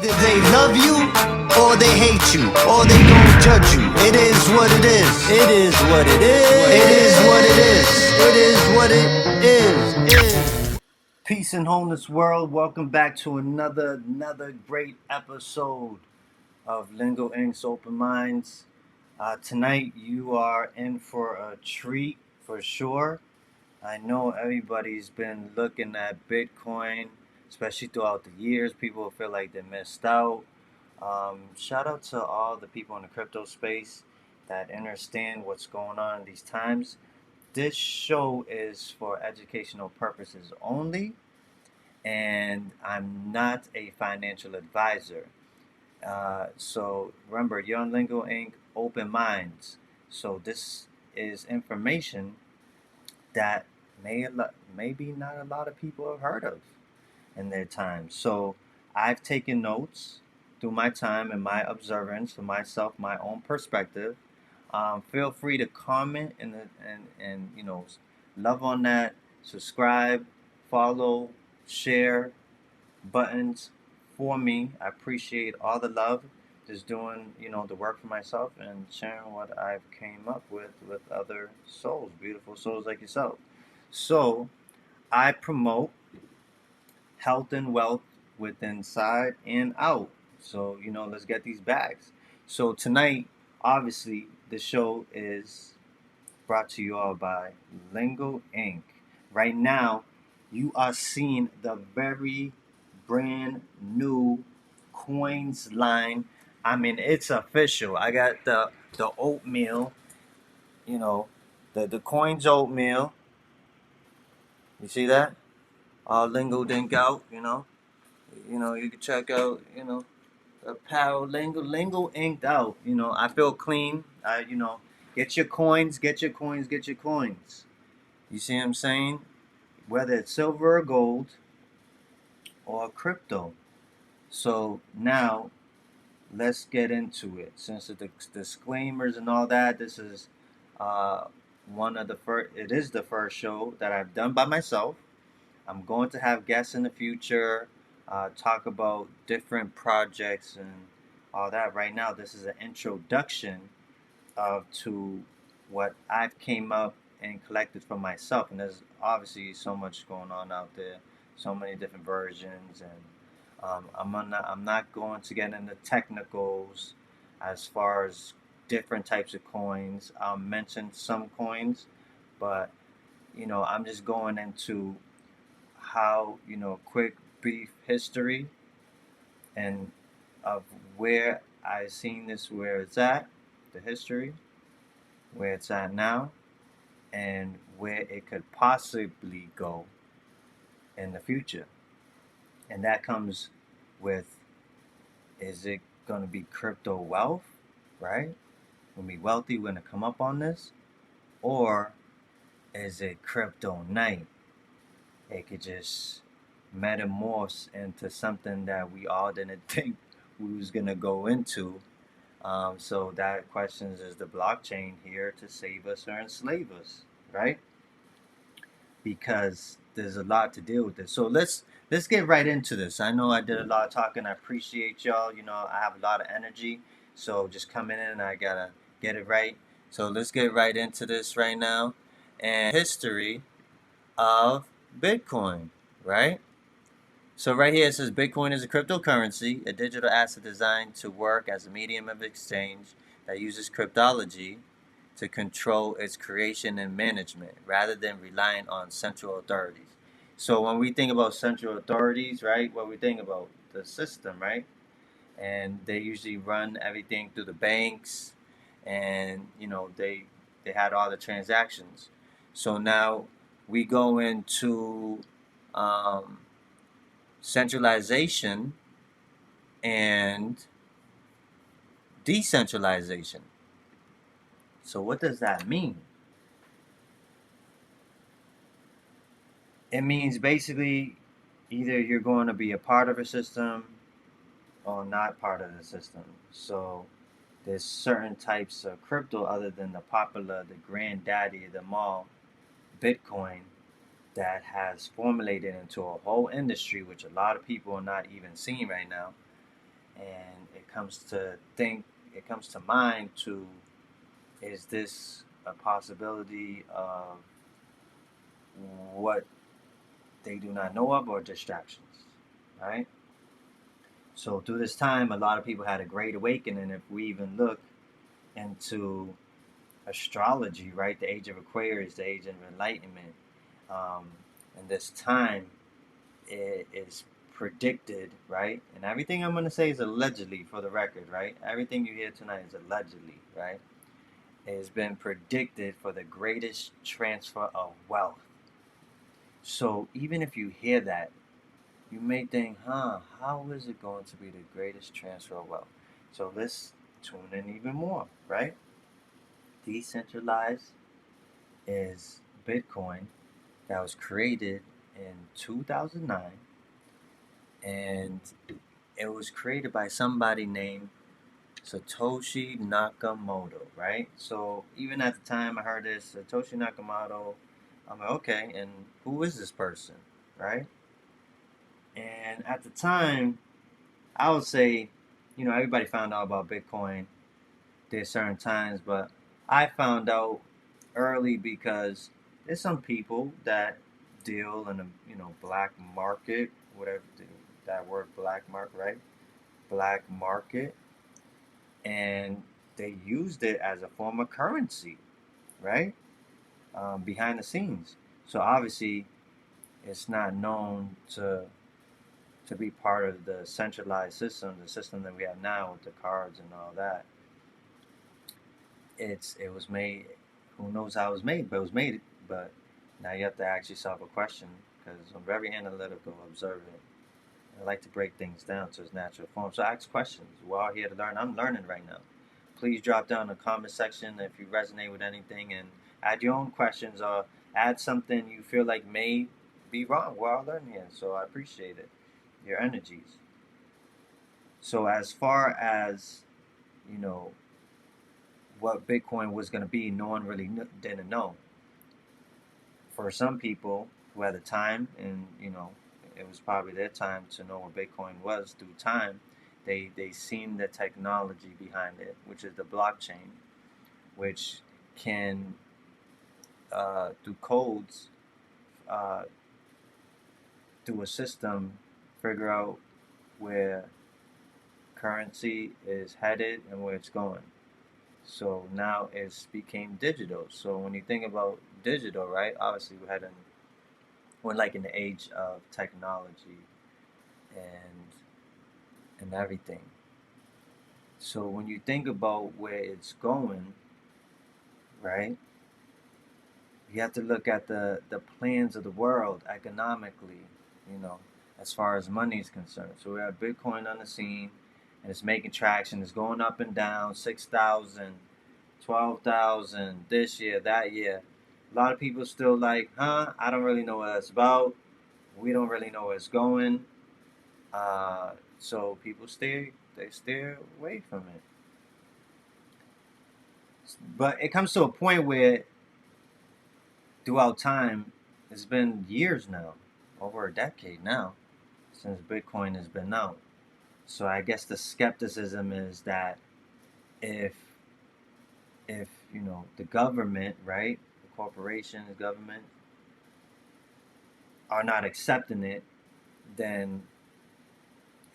Either they love you, or they hate you, or they gon' judge you. It is what it is. It is what it is. It is what it is. It is what it is. Peace and wholeness, world. Welcome back to another great episode of Lingo Ink's Open Minds. Tonight you are in for a treat for sure. I know everybody's been looking at Bitcoin, especially throughout the years. People feel like they missed out. Shout out to all the people in the crypto space that understand what's going on in these times. This show is for educational purposes only, and I'm not a financial advisor. So remember, you're on Lingo Ink. Open Minds. So this is information that maybe not a lot of people have heard of in their time. So I've taken notes through my time and my observance for myself, my own perspective. Feel free to comment and love on that, subscribe, follow, share buttons for me. I appreciate all the love. Just doing the work for myself and sharing what I've came up with other souls, beautiful souls like yourself. So I promote health and wealth with inside and out. So let's get these bags. So tonight, obviously, the show is brought to you all by Lingo Ink. Right now, you are seeing the very brand new coins line. I mean, it's official. I got the oatmeal, the coins oatmeal. You see that? All Lingo Dink out, you can check out, apparel, Lingo Inked out. I feel clean. Get your coins, get your coins, get your coins. You see what I'm saying? Whether it's silver or gold or crypto. So now let's get into it. Since the disclaimers and all that, this is one of the first. It is the first show that I've done by myself. I'm going to have guests in the future, talk about different projects and all that. Right now, this is an introduction to what I've came up and collected for myself. And there's obviously so much going on out there, so many different versions, and I'm not going to get into technicals as far as different types of coins. I'll mention some coins, but I'm just going into how quick brief history and of where I seen this, where it's at, the history, where it's at now, and where it could possibly go in the future. And that comes with, is it going to be crypto wealth, right? We'll be wealthy, we're going to come up on this, or is it crypto night? It could just metamorphose into something that we all didn't think we was gonna go into. So that question is the blockchain here to save us or enslave us, right? Because there's a lot to deal with this. So let's get right into this. I know I did a lot of talking. I appreciate y'all. I have a lot of energy. So just coming in, I gotta get it right. So let's get right into this right now. And history of Bitcoin, right? So right here it says Bitcoin is a cryptocurrency, a digital asset designed to work as a medium of exchange that uses cryptology to control its creation and management rather than relying on central authorities. So when we think about central authorities, right, what we think about the system, right? And they usually run everything through the banks, and they had all the transactions. So now we go into centralization and decentralization. So what does that mean? It means basically either you're going to be a part of a system or not part of the system. So there's certain types of crypto other than the popular, the granddaddy of them all, Bitcoin, that has formulated into a whole industry, which a lot of people are not even seeing right now. and it comes to mind to, is this a possibility of what they do not know of, or distractions, right? So through this time, a lot of people had a great awakening. If we even look into astrology, right, the age of Aquarius, the age of enlightenment, um, and this time it is predicted, right? And everything I'm going to say is allegedly, for the record, right? Everything you hear tonight is allegedly, right? It has been predicted for the greatest transfer of wealth. So even if you hear that, you may think, how is it going to be the greatest transfer of wealth? So let's tune in even more, right? Decentralized is Bitcoin that was created in 2009, and it was created by somebody named Satoshi Nakamoto, right? So even at the time I heard this, Satoshi Nakamoto, I'm like, okay, and who is this person, right? And at the time, I would say, everybody found out about Bitcoin. There's certain times, but I found out early because there's some people that deal in the black market, whatever that word black market, right? Black market, and they used it as a form of currency, right? Behind the scenes. So obviously, it's not known to be part of the centralized system, the system that we have now with the cards and all that. It was made. Who knows how it was made? But it was made. But now you have to ask yourself a question, because I'm very analytical, observant. I like to break things down to its natural form. So ask questions. We're all here to learn. I'm learning right now. Please drop down in the comment section if you resonate with anything, and add your own questions, or add something you feel like may be wrong. We're all learning here, so I appreciate it. Your energies. So as far as you know, what Bitcoin was going to be, no one really didn't know. For some people who had the time, and it was probably their time to know what Bitcoin was through time, they seen the technology behind it, which is the blockchain, which can through codes, uh, through a system, figure out where currency is headed and where it's going. So now it's became digital. So when you think about digital, right? Obviously, we're like in the age of technology and everything. So when you think about where it's going, right? You have to look at the plans of the world economically, you know, as far as money is concerned. So we have Bitcoin on the scene, and it's making traction. It's going up and down, 6,000, 12,000 this year, that year. A lot of people still like, I don't really know what that's about. We don't really know where it's going. So people steer away from it. But it comes to a point where throughout time, it's been years now, over a decade now, since Bitcoin has been out. So I guess the skepticism is that if the government, right, the corporations, government are not accepting it, then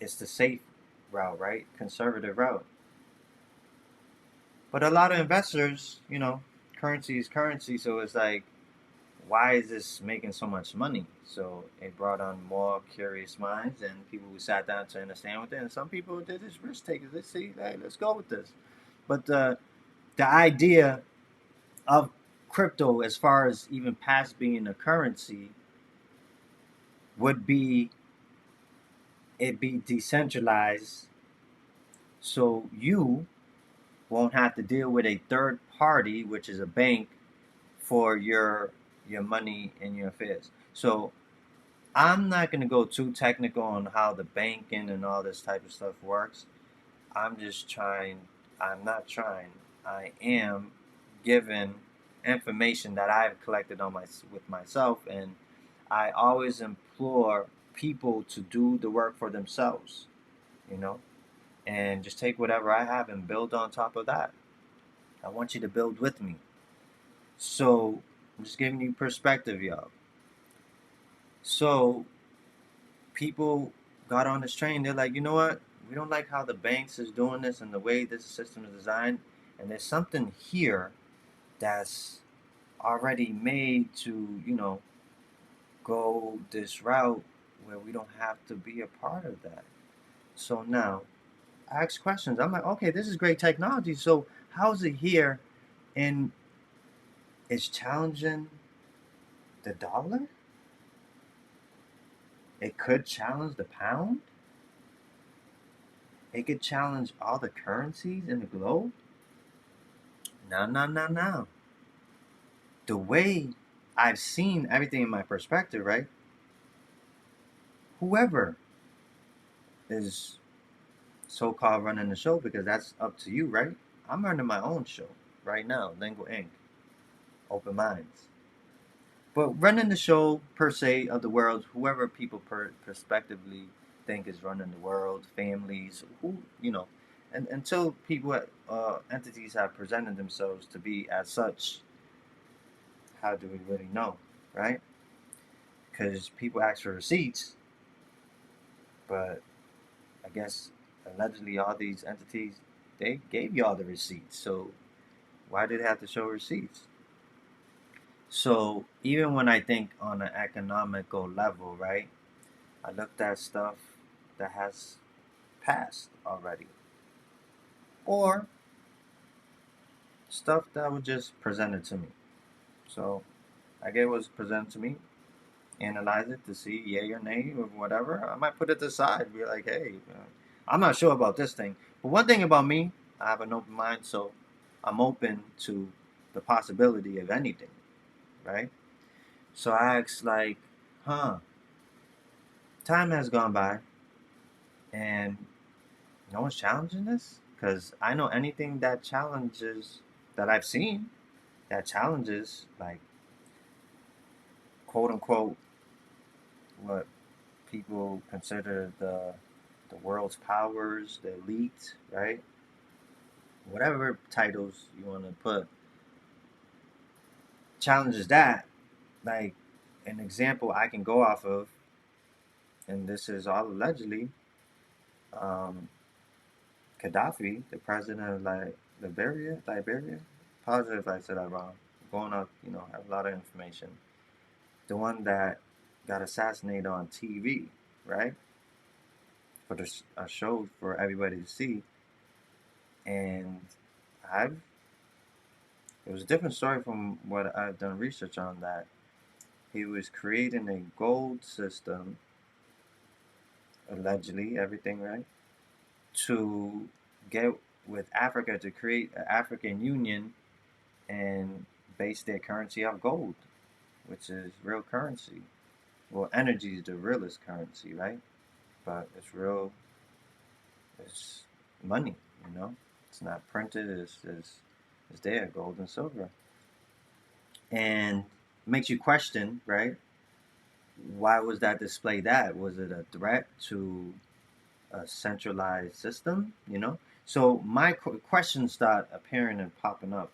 it's the safe route, right? Conservative route. But a lot of investors, currency is currency, so it's like, why is this making so much money? So it brought on more curious minds and people who sat down to understand with it. And some people did this risk takers. Let's see, hey, let's go with this. But the idea of crypto, as far as even past being a currency, would be it be decentralized, so you won't have to deal with a third party, which is a bank, for your money and your affairs. So I'm not going to go too technical on how the banking and all this type of stuff works. I'm not trying. I am giving information that I've collected with myself, and I always implore people to do the work for themselves, you know. and just take whatever I have and build on top of that. I want you to build with me. So I'm just giving you perspective, y'all. So people got on this train. They're like, you know what? We don't like how the banks is doing this and the way this system is designed. And there's something here that's already made to, go this route where we don't have to be a part of that. So now I ask questions. I'm like, okay, this is great technology. So how's it here and it's challenging the dollar? It could challenge the pound. It could challenge all the currencies in the globe. No, no, no, no. The way I've seen everything in my perspective, right? Whoever is so-called running the show, because that's up to you, right? I'm running my own show right now, Lingo Ink, Open Minds. But running the show per se of the world, whoever people prospectively think is running the world, families, and until people, entities have presented themselves to be as such, how do we really know, right? Because people ask for receipts, but I guess allegedly all these entities, they gave y'all the receipts. So why did they have to show receipts? So even when I think on an economical level, right, I looked at stuff that has passed already, or stuff that was just presented to me. So I get what's presented to me, analyze it to see yay or nay or whatever. I might put it aside, be like, hey, I'm not sure about this thing. But one thing about me, I have an open mind, so I'm open to the possibility of anything, right? So I asked, like, time has gone by and no one's challenging this? Because I know anything that challenges, that I've seen, that challenges, like, quote unquote, what people consider the world's powers, the elite, right? Whatever titles you want to put, challenges that. Like, an example I can go off of, and this is all allegedly, um, Gaddafi, the president of Liberia. Apologize if I said that wrong. Going up, have a lot of information. The one that got assassinated on TV, right? For a show for everybody to see, and I've it was a different story from what I've done research on. That he was creating a gold system, allegedly, everything right, to get with Africa to create an African Union and base their currency off gold, which is real currency. Well, energy is the realest currency, right? But it's money, It's not printed, it's there, gold and silver. And makes you question, right? Why was that display that? Was it a threat to a centralized system? So my questions start appearing and popping up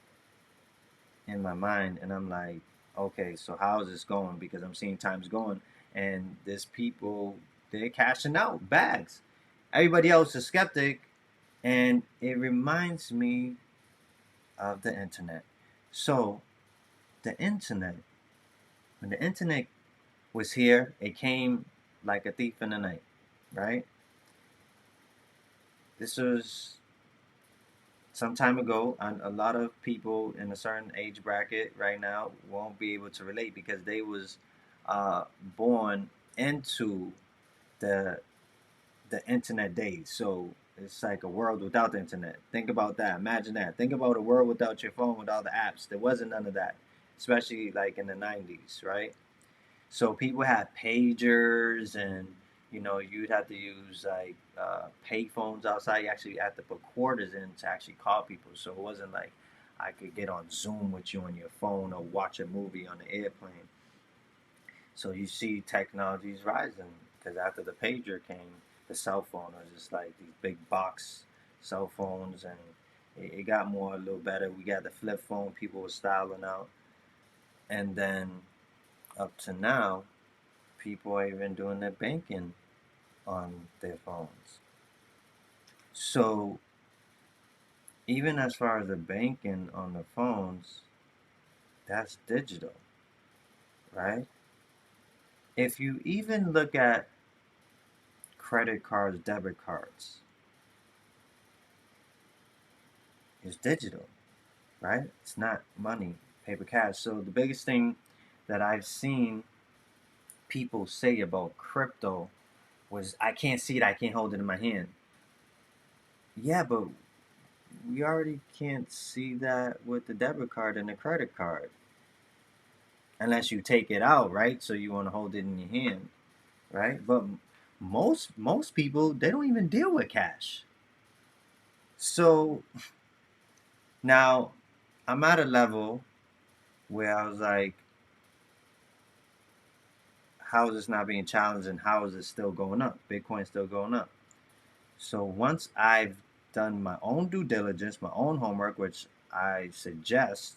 in my mind, and I'm like, okay, so how is this going? Because I'm seeing times going, and there's people, they're cashing out bags. Everybody else is skeptic, and it reminds me of the internet. So the internet, when the internet was here, it came like a thief in the night, right? This was some time ago, and a lot of people in a certain age bracket right now won't be able to relate because they was born into the internet days. So it's like a world without the internet. Think about that. Imagine that. Think about a world without your phone, with all the apps. There wasn't none of that, especially like in the 90s, right? So people had pagers, and you'd have to use like pay phones outside. You actually had to put quarters in to actually call people. So it wasn't like I could get on Zoom with you on your phone or watch a movie on the airplane. So you see technologies rising because after the pager came, the cell phone, or just like these big box cell phones, and it got more a little better. We got the flip phone people were styling out, and then up to now, people are even doing their banking on their phones. So even as far as the banking on the phones, that's digital, right? If you even look at credit cards, debit cards, it's digital, right? It's not money, paper cash. So the biggest thing that I've seen people say about crypto was, I can't see it, I can't hold it in my hand. Yeah, but we already can't see that with the debit card and the credit card. Unless you take it out, right? So you want to hold it in your hand, right? But most people, they don't even deal with cash. So now I'm at a level where I was like, how is this not being challenged, and how is it still going up? Bitcoin's still going up. So once I've done my own due diligence, my own homework, which I suggest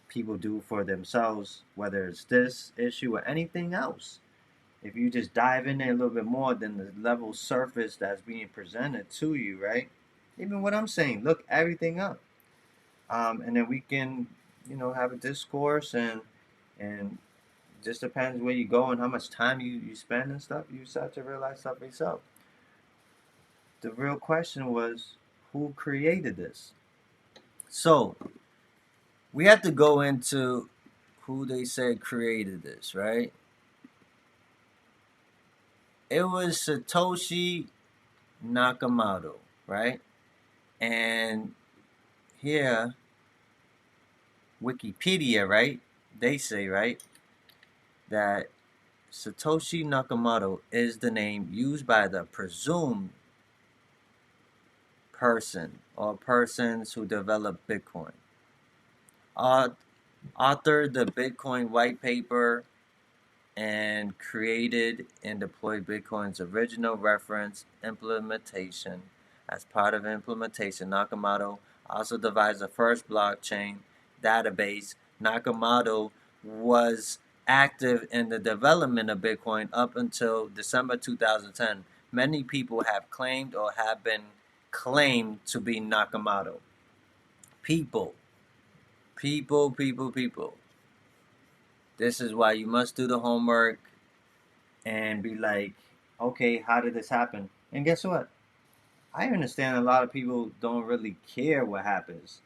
people do for themselves, whether it's this issue or anything else, if you just dive in there a little bit more than the level surface that's being presented to you, right? Even what I'm saying, look everything up, and then we can, have a discourse, and just depends where you go and how much time you spend and stuff. You start to realize stuff yourself. The real question was, who created this? So we have to go into who they said created this, right? It was Satoshi Nakamoto, right? And here, Wikipedia, right? They say, right, that Satoshi Nakamoto is the name used by the presumed person or persons who developed Bitcoin. Authored the Bitcoin white paper and created and deployed Bitcoin's original reference implementation. As part of implementation, Nakamoto also devised the first blockchain database. Nakamoto was active in the development of Bitcoin up until December 2010. Many people have claimed or have been claimed to be Nakamoto. People. This is why you must do the homework and be like, okay, how did this happen? And guess what? I understand a lot of people don't really care what happens.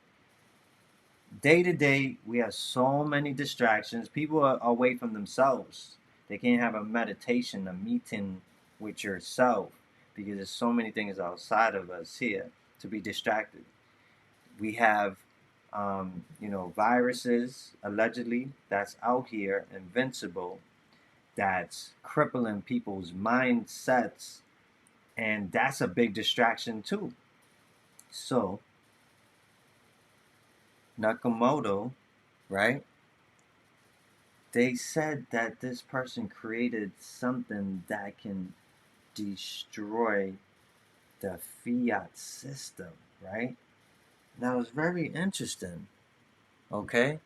Day to day, we have so many distractions. People are away from themselves. They can't have a meditation, a meeting with yourself, because there's so many things outside of us here to be distracted. We have, viruses, allegedly, that's out here, invincible, that's crippling people's mindsets, and that's a big distraction too. So Nakamoto, right, they said that this person created something that can destroy the fiat system, right? Now it's very interesting, okay,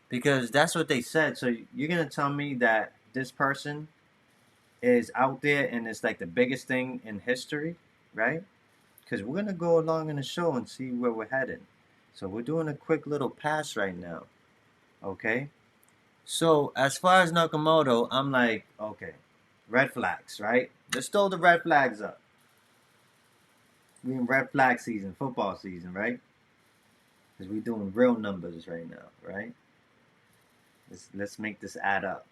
because that's what they said. So you're gonna tell me that this person is out there and it's like the biggest thing in history, right? Because we're going to go along in the show and see where we're headed. So we're doing a quick little pass right now, okay? So as far as Nakamoto, I'm like, okay, red flags, right? Let's throw the red flags up. We're in red flag season, football season, right? Because we're doing real numbers right now, right? Let's make this add up.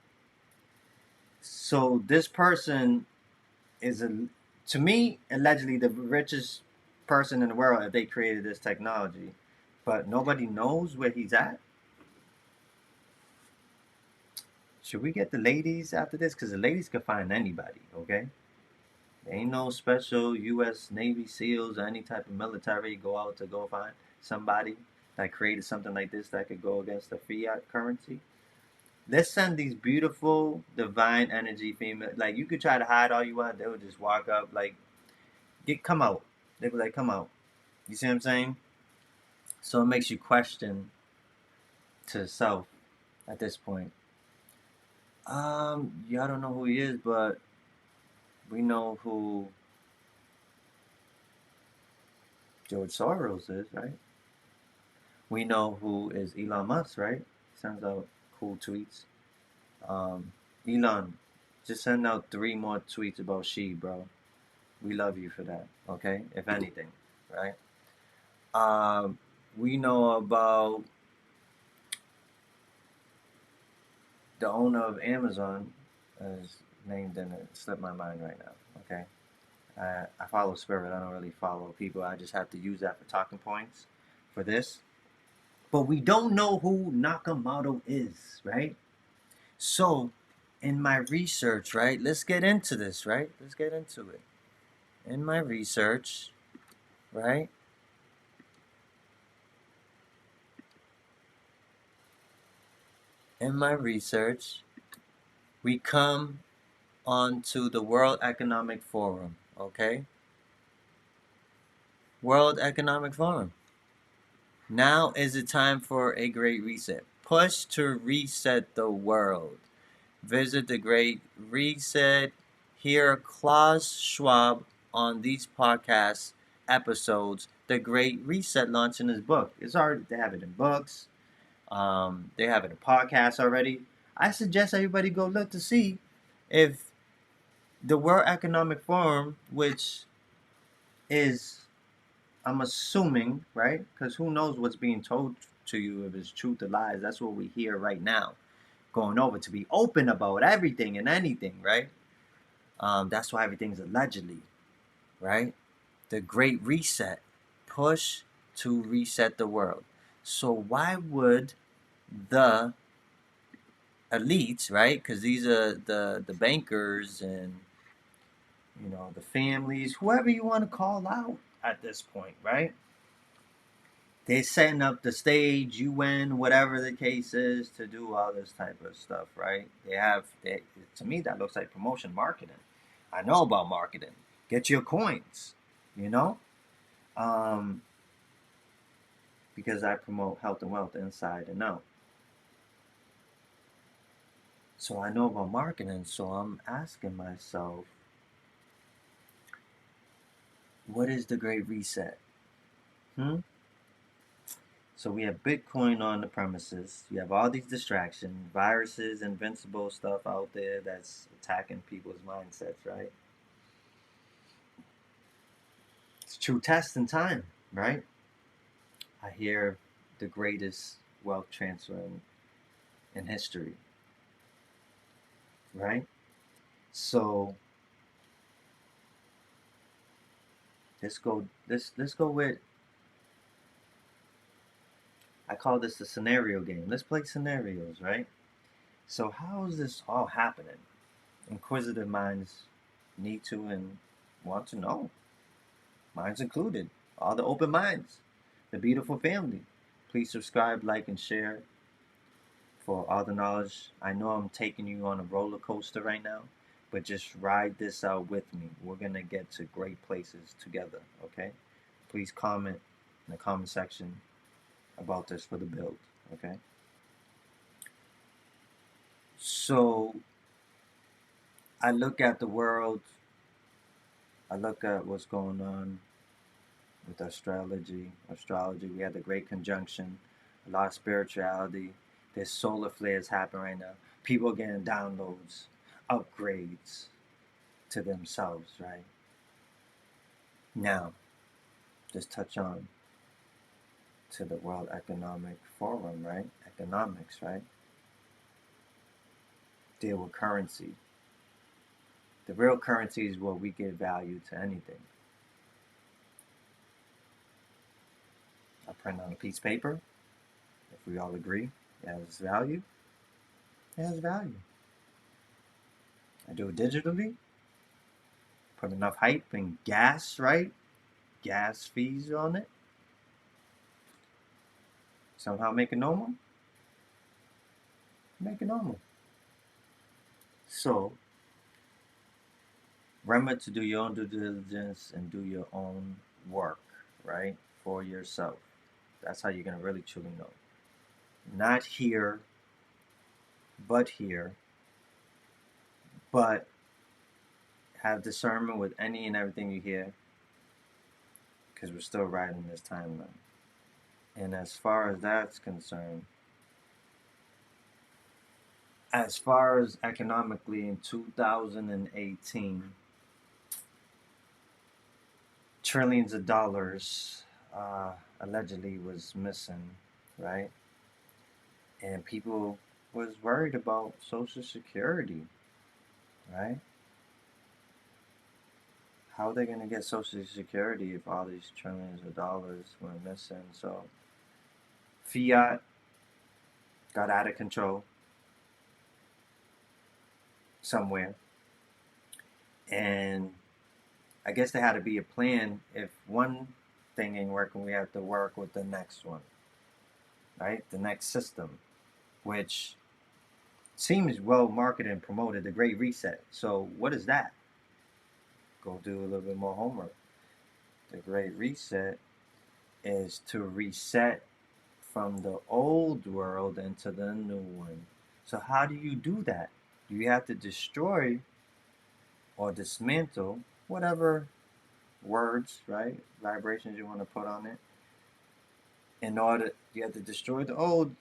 So this person is, to me, allegedly the richest person in the world if they created this technology, but nobody knows where he's at. Should we get the ladies after this? Because the ladies can find anybody, okay? There ain't no special U.S. Navy SEALs or any type of military go out to go find somebody that created something like this that could go against the fiat currency. Let's send these beautiful, divine energy female. Like, you could try to hide all you want. They would just walk up like, come out. They be like, come out. You see what I'm saying? So it makes you question to self at this point. Yeah, I don't know who he is, but we know who George Soros is, right? We know who is Elon Musk, right? Sends out cool tweets. Elon, just send out 3 more tweets about she, bro. We love you for that, okay? If anything, right? We know about the owner of Amazon, is named and it slipped my mind right now, okay? I follow Spirit. I don't really follow people. I just have to use that for talking points for this. But we don't know who Nakamoto is, right? So, in my research, right? Let's get into this, right? Let's get into it. In my research, right? In my research, we come onto the World Economic Forum, okay? World Economic Forum. Now is the time for a great reset. Push to reset the world. Visit the Great Reset. Hear Klaus Schwab on these podcast episodes. The Great Reset launching his book. It's already, they have it in books. They have it in podcasts already. I suggest everybody go look to see if the World Economic Forum, which is, I'm assuming, right? Because who knows what's being told to you, if it's truth or lies. That's what we hear right now. Going over to be open about everything and anything, right? That's why everything's allegedly, right? The Great Reset. Push to reset the world. So why would the elites, right? Because these are the bankers and, you know, the families, whoever you want to call out at this point, right? They're setting up the stage, UN, whatever the case is, to do all this type of stuff, right? To me, that looks like promotion marketing. I know about marketing. Get your coins, you know? Because I promote health and wealth inside and out. So I know about marketing, so I'm asking myself, what is the Great Reset? So we have Bitcoin on the premises. You have all these distractions, viruses, invincible stuff out there that's attacking people's mindsets, right? It's true test in time, right? I hear the greatest wealth transfer in history, right? So let's go with, I call this the scenario game. Let's play scenarios, right? So how is this all happening? Inquisitive minds need to and want to know. Mine's included. All the open minds. The beautiful family. Please subscribe, like, and share for all the knowledge. I know I'm taking you on a roller coaster right now, but just ride this out with me. We're going to get to great places together, okay? Please comment in the comment section about this for the build, okay? So I look at the world. I look at what's going on with astrology. We had the Great Conjunction, a lot of spirituality. There's solar flares happening right now. People are getting downloads, upgrades to themselves, right? Now, just touch on to the World Economic Forum, right? Economics, right? Deal with currency. The real currency is what we give value to anything. I print on a piece of paper. If we all agree it has value, it has value. I do it digitally. Put enough hype and gas, right? Gas fees on it. Somehow make it normal. Make it normal. So, Remember to do your own due diligence and do your own work, right? For yourself. That's how you're going to really truly know. Not here, but here, but have discernment with any and everything you hear, because we're still riding this timeline. And as far as that's concerned, as far as economically in 2018, trillions of dollars allegedly was missing, right? And people was worried about Social Security, right? How are they going to get Social Security if all these trillions of dollars went missing? So fiat got out of control somewhere. And I guess there had to be a plan. If one thing ain't working, we have to work with the next one, right? The next system, which seems well marketed and promoted, the Great Reset. So what is that? Go do a little bit more homework. The Great Reset is to reset from the old world into the new one. So how do you do that? You have to destroy or dismantle whatever words, right? Vibrations you want to put on it. In order, you have to destroy the old,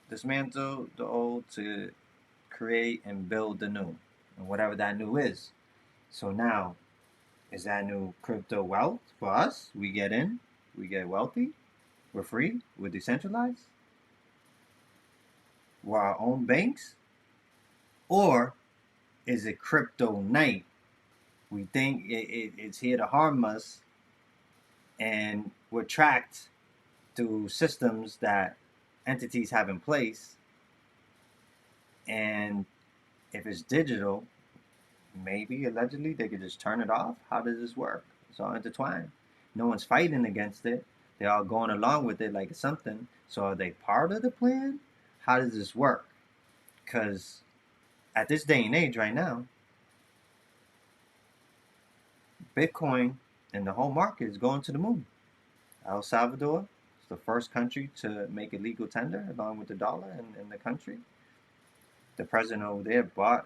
dismantle the old to create and build the new, and whatever that new is. So now, is that new crypto wealth for us? We get in, we get wealthy, we're free, we're decentralized, we're our own banks? Or is it Cryptonite? We think it's here to harm us, and we're tracked through systems that entities have in place. And if it's digital, maybe allegedly they could just turn it off. How does this work? It's all intertwined. No one's fighting against it. They're all going along with it like it's something. So are they part of the plan? How does this work? Because at this day and age right now, Bitcoin and the whole market is going to the moon. El Salvador is the first country to make a legal tender along with the dollar in the country. The president over there bought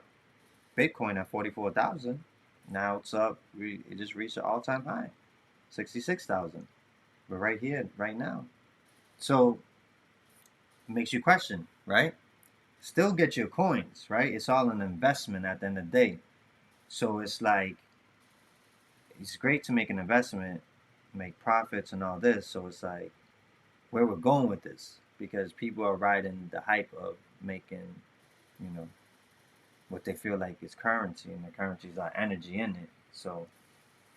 Bitcoin at 44,000. Now it's up. It just reached an all-time high, 66,000. We're right here, right now. So it makes you question, right? Still get your coins, right? It's all an investment at the end of the day. So it's like, it's great to make an investment, make profits and all this. So it's like, where we're going with this, because people are riding the hype of making, you know, what they feel like is currency, and the currency is our energy in it. So,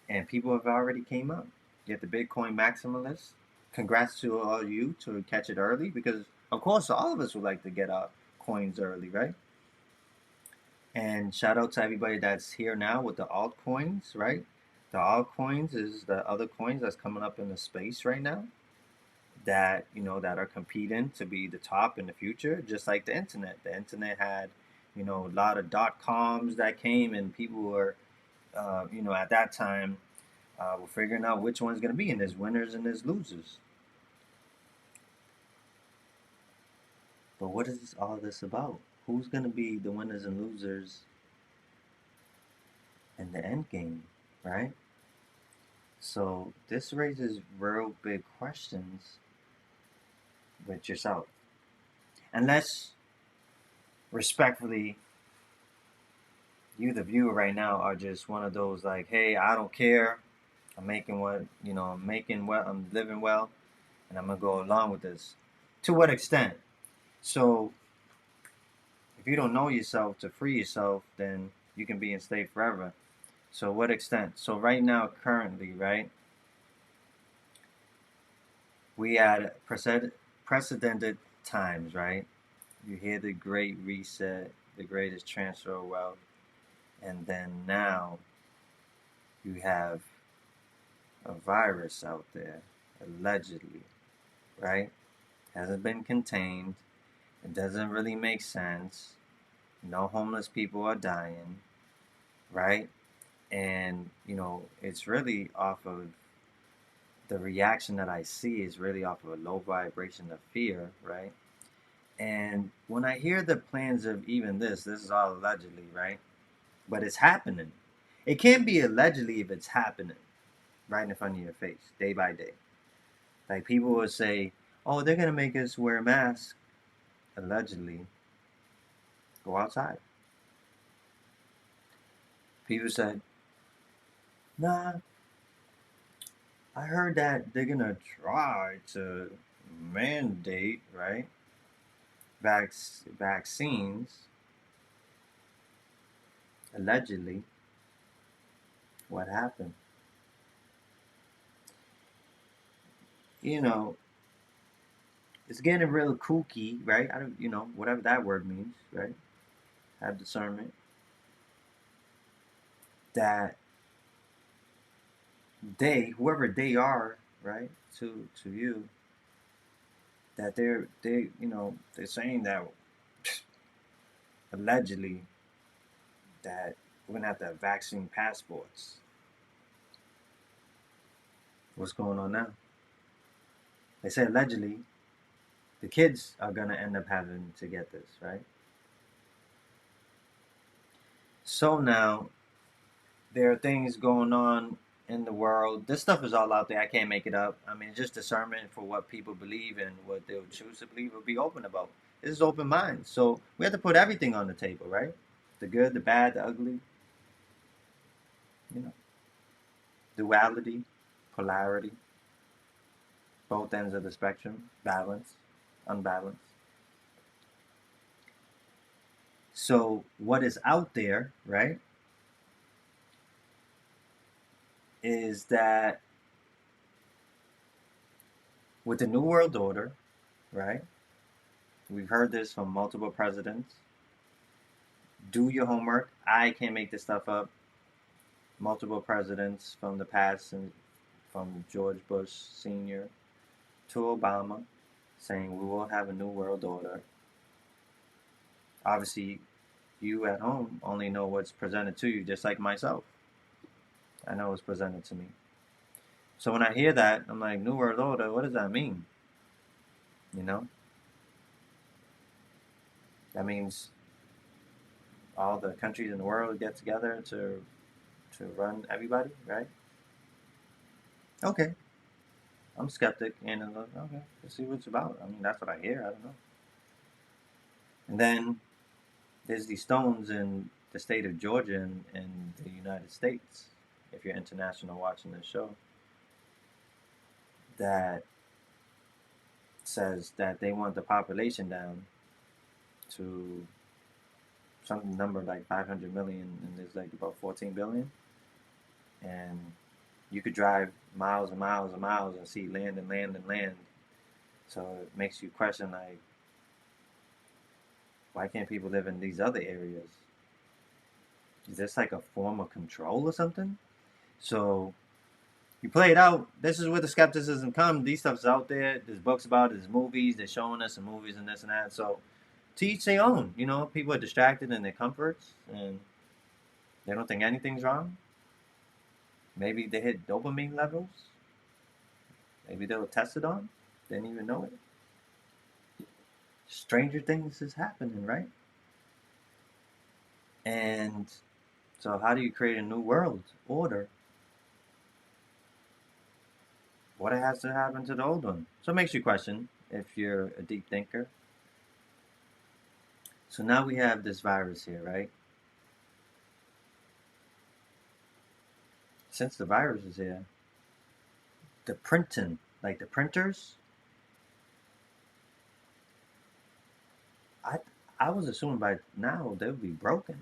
and people have already came up. You get the Bitcoin maximalists. Congrats to all you to catch it early, because of course all of us would like to get our coins early, right? And shout out to everybody that's here now with the altcoins, right? The altcoins is the other coins that's coming up in the space right now, that that are competing to be the top in the future, just like the internet. The internet had a lot of .coms that came, and people were at that time we're figuring out which one's going to be, and there's winners and there's losers. But what is all this about? Who's going to be the winners and losers in the end game, right? So this raises real big questions with yourself. Unless, respectfully, you, the viewer right now, are just one of those like, hey, I don't care. I'm making what, I'm making well, I'm living well, and I'm going to go along with this. To what extent? So if you don't know yourself to free yourself, then you can be enslaved forever. So what extent? So right now, currently, right, we at precedented times, right? You hear the Great Reset, the greatest transfer of wealth, and then now you have a virus out there, allegedly, right? Hasn't been contained. It doesn't really make sense. No homeless people are dying, right? And, it's really off of the reaction that I see is really off of a low vibration of fear, right? And when I hear the plans of even this is all allegedly, right? But it's happening. It can't be allegedly if it's happening right in front of your face, day by day. Like people would say, oh, they're going to make us wear masks, allegedly. Go outside. People said, nah, I heard that they're going to try to mandate, right? Vaccines, allegedly. What happened? You know, it's getting real kooky, right? I don't, whatever that word means, right? Have discernment that whoever they are, right, to you, that they're saying that allegedly that we're gonna have to have vaccine passports. What's going on now? They say allegedly the kids are gonna end up having to get this, right? So now there are things going on in the world. This stuff is all out there. I can't make it up. I mean, just discernment for what people believe and what they'll choose to believe or be open about. This is open mind. So we have to put everything on the table, right? The good, the bad, the ugly, you know, duality, polarity, both ends of the spectrum, balance, unbalanced. So what is out there, right, is that with the New World Order, right, we've heard this from multiple presidents. Do your homework. I can't make this stuff up. Multiple presidents from the past, and from George Bush Sr. to Obama, saying we will have a new world order. Obviously, you at home only know what's presented to you, just like myself. I know what's presented to me. So when I hear that, I'm like, new world order, what does that mean? You know? That means all the countries in the world get together to run everybody, right? Okay. I'm skeptic, and I'm like, okay, let's see what it's about. I mean, that's what I hear. I don't know. And then there's these stones in the state of Georgia in the United States, if you're international watching this show, that says that they want the population down to some number like 500 million, and there's like about 14 billion. And you could drive miles and miles and miles and see land and land and land. So it makes you question, like, why can't people live in these other areas? Is this like a form of control or something? So you play it out. This is where the skepticism comes. These stuff's out there. There's books about it. There's movies. They're showing us some movies and this and that. So to each their own. People are distracted in their comforts and they don't think anything's wrong. Maybe they hit dopamine levels. Maybe they were tested on. Didn't even know it. Stranger things is happening, right? And so how do you create a new world order? What has to happen to the old one? So it makes you question if you're a deep thinker. So now we have this virus here, right? Since the virus is here, the printing, like the printers, I was assuming by now they would be broken.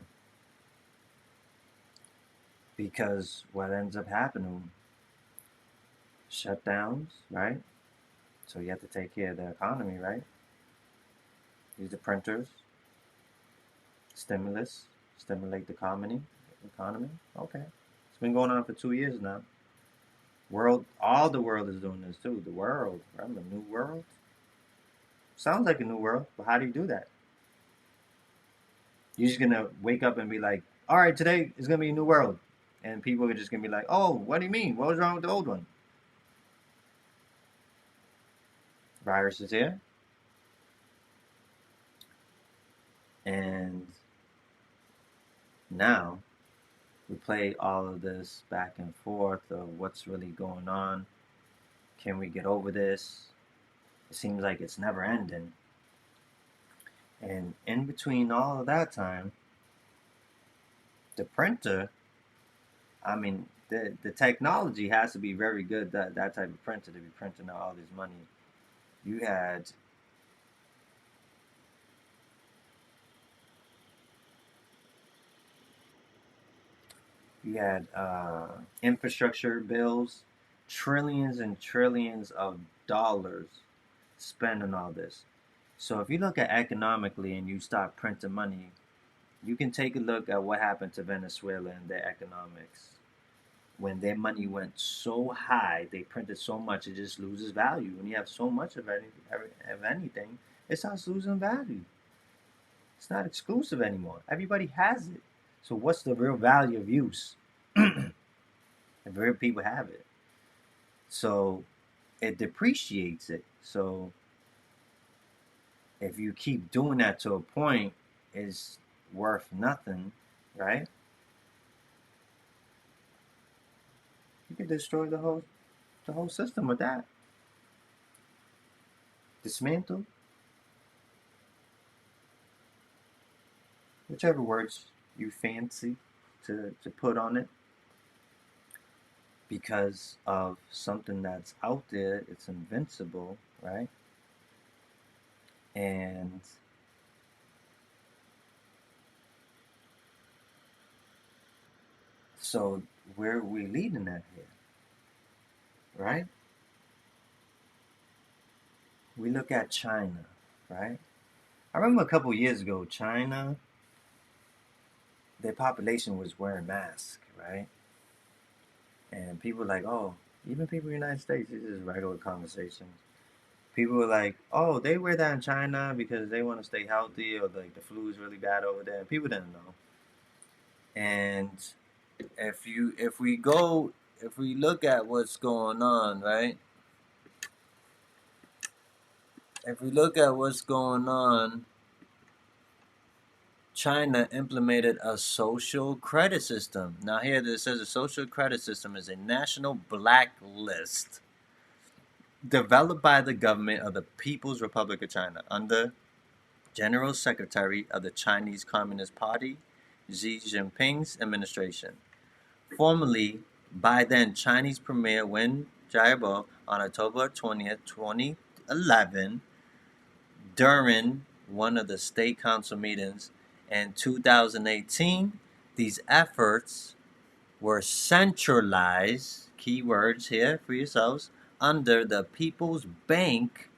Because what ends up happening, shutdowns, right? So you have to take care of the economy, right? Use the printers, stimulate the economy. Okay. It's been going on for 2 years now. All the world is doing this too. The world, remember, new world? Sounds like a new world, but how do you do that? You're just gonna wake up and be like, all right, today is gonna be a new world. and people are just gonna be like, "Oh, what do you mean? What was wrong with the old one?" Virus is here, and now we play all of this back and forth of what's really going on. Can we get over this? It seems like it's never ending. And in between all of that time, the printer, I mean, the technology has to be very good, that type of printer to be printing out all this money. You had infrastructure bills, trillions and trillions of dollars spent on all this. So if you look at economically and you start printing money, you can take a look at what happened to Venezuela and their economics. When their money went so high, they printed so much, it just loses value. When you have so much of anything, it starts losing value. It's not exclusive anymore. Everybody has it. So what's the real value of use? If real people have it. So it depreciates it. So if you keep doing that to a point, it's worth nothing, right? You could destroy the whole system with that. Dismantle, whichever words you fancy to put on it. Because of something that's out there, it's invincible, right? And so where are we leading at here, right? We look at China, right? I remember a couple years ago, China, their population was wearing masks, right? And people were like, oh, even people in the United States, this is regular conversations. People were like, oh, they wear that in China because they want to stay healthy, or like the flu is really bad over there. People didn't know. And if we look at what's going on, right? If we look at what's going on, China implemented a social credit system. Now here it says a social credit system is a national blacklist developed by the government of the People's Republic of China under General Secretary of the Chinese Communist Party, Xi Jinping's administration. Formally by then Chinese Premier Wen Jiabo on October 20th, 2011, during one of the State Council meetings in 2018, these efforts were centralized, keywords here for yourselves, under the People's Bank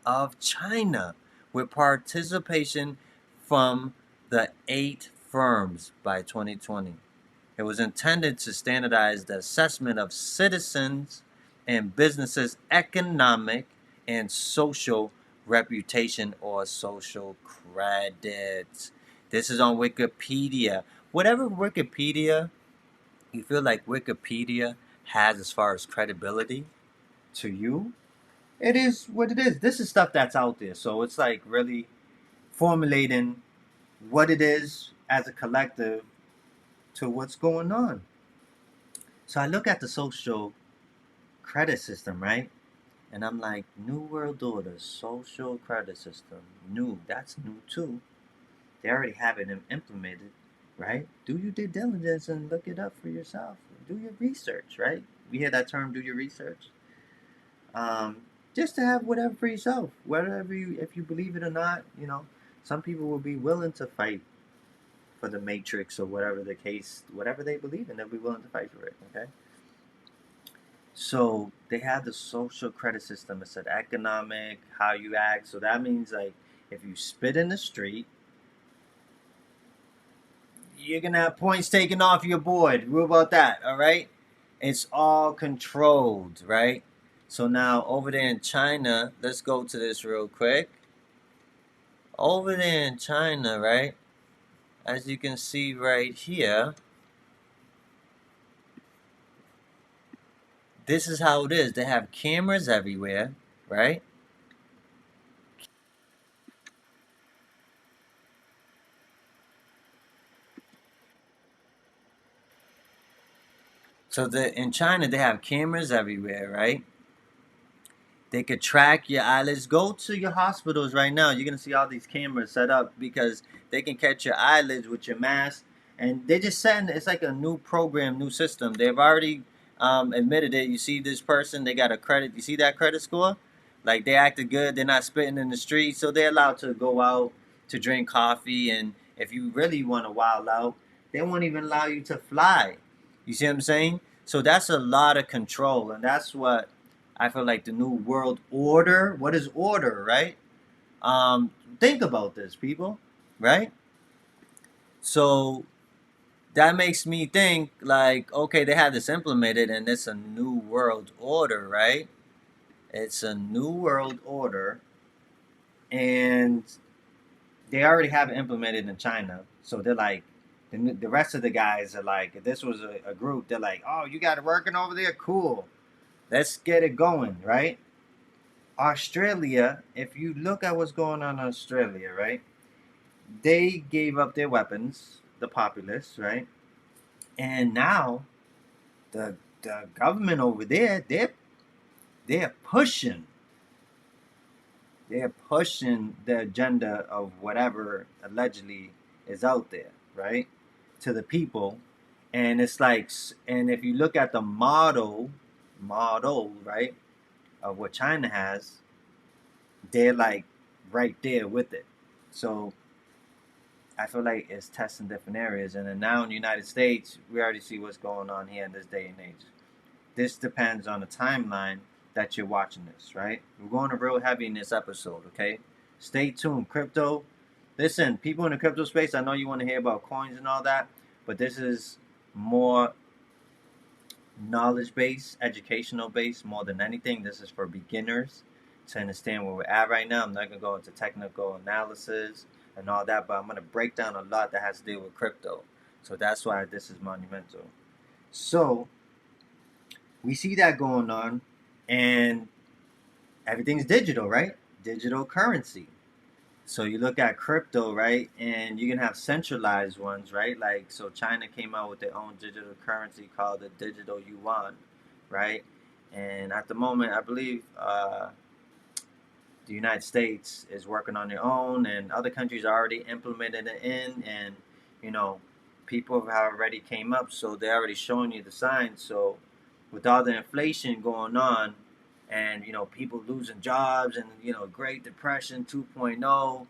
of China, with participation from the 8 firms by 2020. It was intended to standardize the assessment of citizens and businesses' economic and social reputation or social credit. This is on Wikipedia. Whatever Wikipedia you feel like Wikipedia has as far as credibility to you, it is what it is. This is stuff that's out there. So it's like really formulating what it is as a collective to what's going on. So I look at the social credit system, right? And I'm like, New World Order, social credit system. New, that's new too. They already have it implemented, right? Do your due diligence and look it up for yourself. Do your research, right? We hear that term, do your research. Just to have whatever for yourself, whatever you, if you believe it or not, you know, some people will be willing to fight for the matrix or whatever the case, whatever they believe in, they'll be willing to fight for it, okay? So they have the social credit system. It said economic, how you act. So that means like if you spit in the street, you're gonna have points taken off your board. What about that? All right. It's all controlled, right? So now over there in China, let's go to this real quick. Over there in China, right? As you can see right here, this is how it is. They have cameras everywhere, right? So in China, they have cameras everywhere, right? They could track your eyelids. Go to your hospitals right now. You're gonna see all these cameras set up because they can catch your eyelids with your mask, and they just setting. It's like a new program, new system. They've already admitted it. You see this person, they got a credit. You see that credit score? Like they acted good. They're not spitting in the street, so they're allowed to go out to drink coffee. And if you really want to wild out, they won't even allow you to fly. You see what I'm saying? So that's a lot of control, and that's what I feel like the new world order. What is order, right? Think about this, people, right? So that makes me think like, okay, they have this implemented, and it's a new world order, right? It's a new world order, and they already have it implemented in China. So they're like, the rest of the guys are like, if this was a group, they're like, oh, you got it working over there, cool. Let's get it going, right? Australia, if you look at what's going on in Australia, right? They gave up their weapons, the populace, right? And now the government over there, they're pushing the agenda of whatever allegedly is out there, right? To the people. And it's like, and if you look at the model, right, of what China has, they're like right there with it. So I feel like it's testing different areas. And then now in the United States, we already see what's going on here in this day and age. This depends on the timeline that you're watching this, right? We're going to real heavy in this episode, okay? Stay tuned. Crypto. Listen, people in the crypto space, I know you want to hear about coins and all that, but this is more knowledge based, educational based, more than anything. This is for beginners to understand where we're at right now. I'm not going to go into technical analysis and all that, but I'm going to break down a lot that has to do with crypto. So that's why this is monumental. So we see that going on, and everything's digital, right? Digital currency. So you look at crypto, right, and you can have centralized ones, right? Like, so China came out with their own digital currency called the digital yuan, right? And at the moment, I believe the United States is working on their own, and other countries are already implemented it in, and you know, people have already came up, so they're already showing you the signs. So with all the inflation going on, and you know, people losing jobs, and you know, Great Depression 2.0,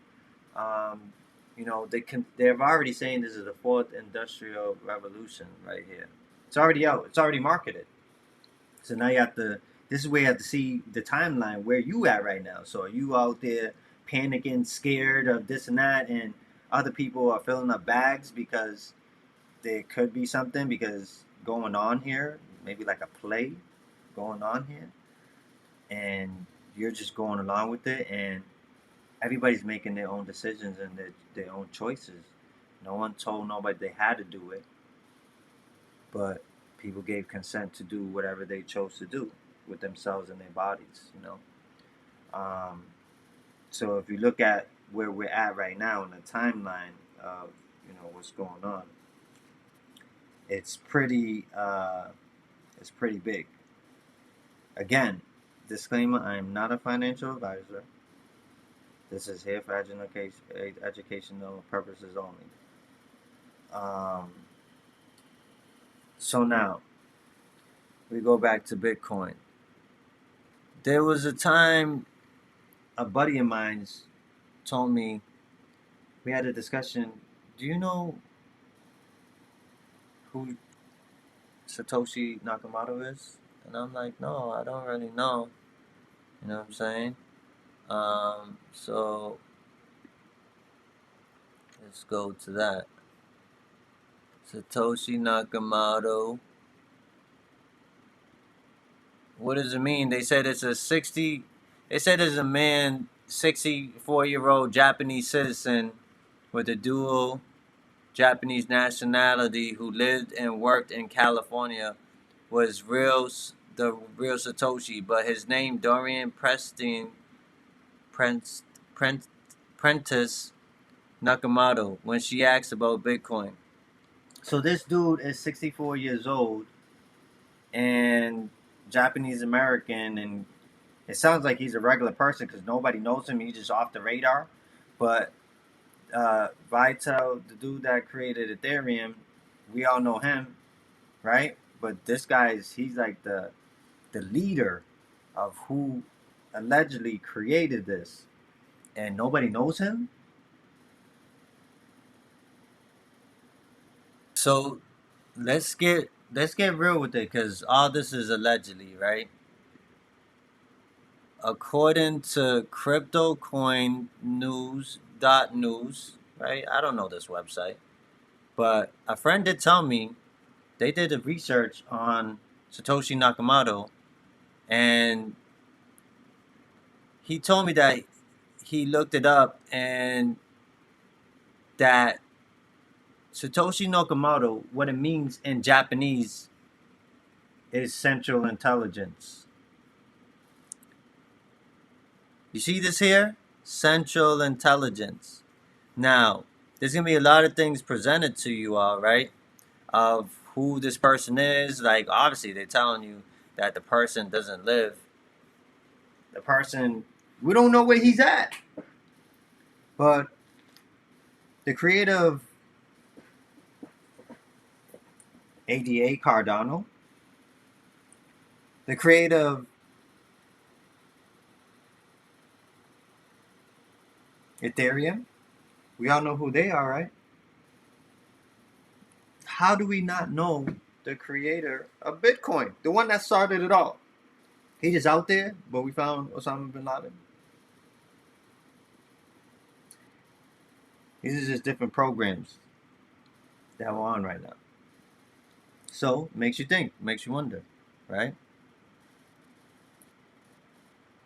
you know, they're already saying this is the fourth industrial revolution right here. It's already out. It's already marketed. So now you have to. This is where you have to see the timeline where you at right now. So are you out there panicking, scared of this and that, and other people are filling up bags because there could be something because going on here, maybe like a play going on here, and you're just going along with it, and everybody's making their own decisions and their own choices. No one told nobody they had to do it, but people gave consent to do whatever they chose to do with themselves and their bodies, you know. So if you look at where we're at right now in the timeline of, you know, what's going on, it's pretty big. Again, disclaimer: I am not a financial advisor. This is here for educational purposes only. So now we go back to Bitcoin. There was a time a buddy of mine told me, we had a discussion. Do you know who Satoshi Nakamoto is? And I'm like, no, I don't really know. You know what I'm saying? So let's go to that. Satoshi Nakamoto. What does it mean? They said it's a 60. They said it's a man, 64-year-old Japanese citizen with a dual Japanese nationality who lived and worked in California, was real the real Satoshi, but his name Dorian Prentice Nakamoto when she asked about Bitcoin. So this dude is 64 years old and Japanese American, and it sounds like he's a regular person because nobody knows him. He's just off the radar. But Vital, the dude that created Ethereum, we all know him, right? But this he's like the leader of who allegedly created this, and nobody knows him. So let's get real with it, because all this is allegedly, right? According to CryptoCoinNews.news, right? I don't know this website, but a friend did tell me they did a research on Satoshi Nakamoto, and he told me that he looked it up and that Satoshi Nakamoto, what it means in Japanese, is central intelligence. You see this here? Central intelligence. Now, there's going to be a lot of things presented to you all, right? Of who this person is. Like, obviously, they're telling you that the person doesn't live. The person, we don't know where he's at. But the creator of ADA Cardano, the creator of Ethereum, we all know who they are, right? How do we not know the creator of Bitcoin, the one that started it all? He's just out there, but we found Osama bin Laden. These are just different programs that are on right now. So, makes you think, makes you wonder, right?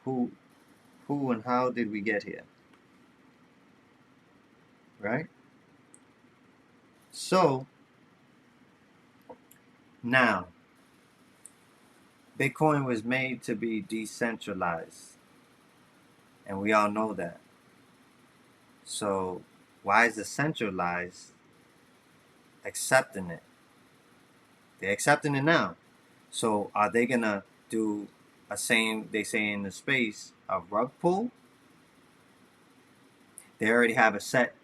Who and how did we get here? Right? So, now, Bitcoin was made to be decentralized. And we all know that. So, why is the centralized accepting it? They're accepting it now. So, are they going to do a same, they say in the space, a rug pull? They already have a set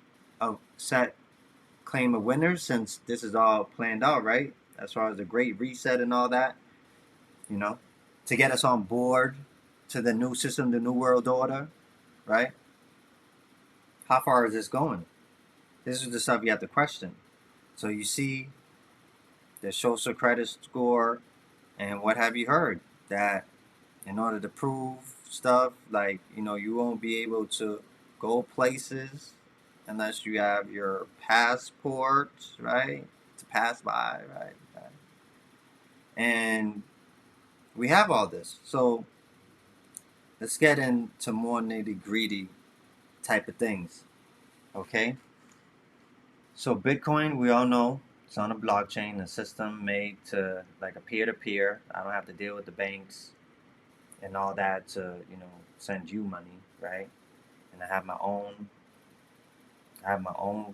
claim of winners, since this is all planned out, right? As far as the Great Reset and all that, you know, to get us on board to the new system, the new world order, right? How far is this going? This is the stuff you have to question. So you see the social credit score, and what have you heard? That in order to prove stuff, like, you know, you won't be able to go places unless you have your passport, right? To pass by, right? And we have all this. So let's get into more nitty-gritty type of things, okay? So Bitcoin, we all know, it's on a blockchain, a system made to, like, a peer-to-peer. I don't have to deal with the banks and all that to, you know, send you money, right? And I have my own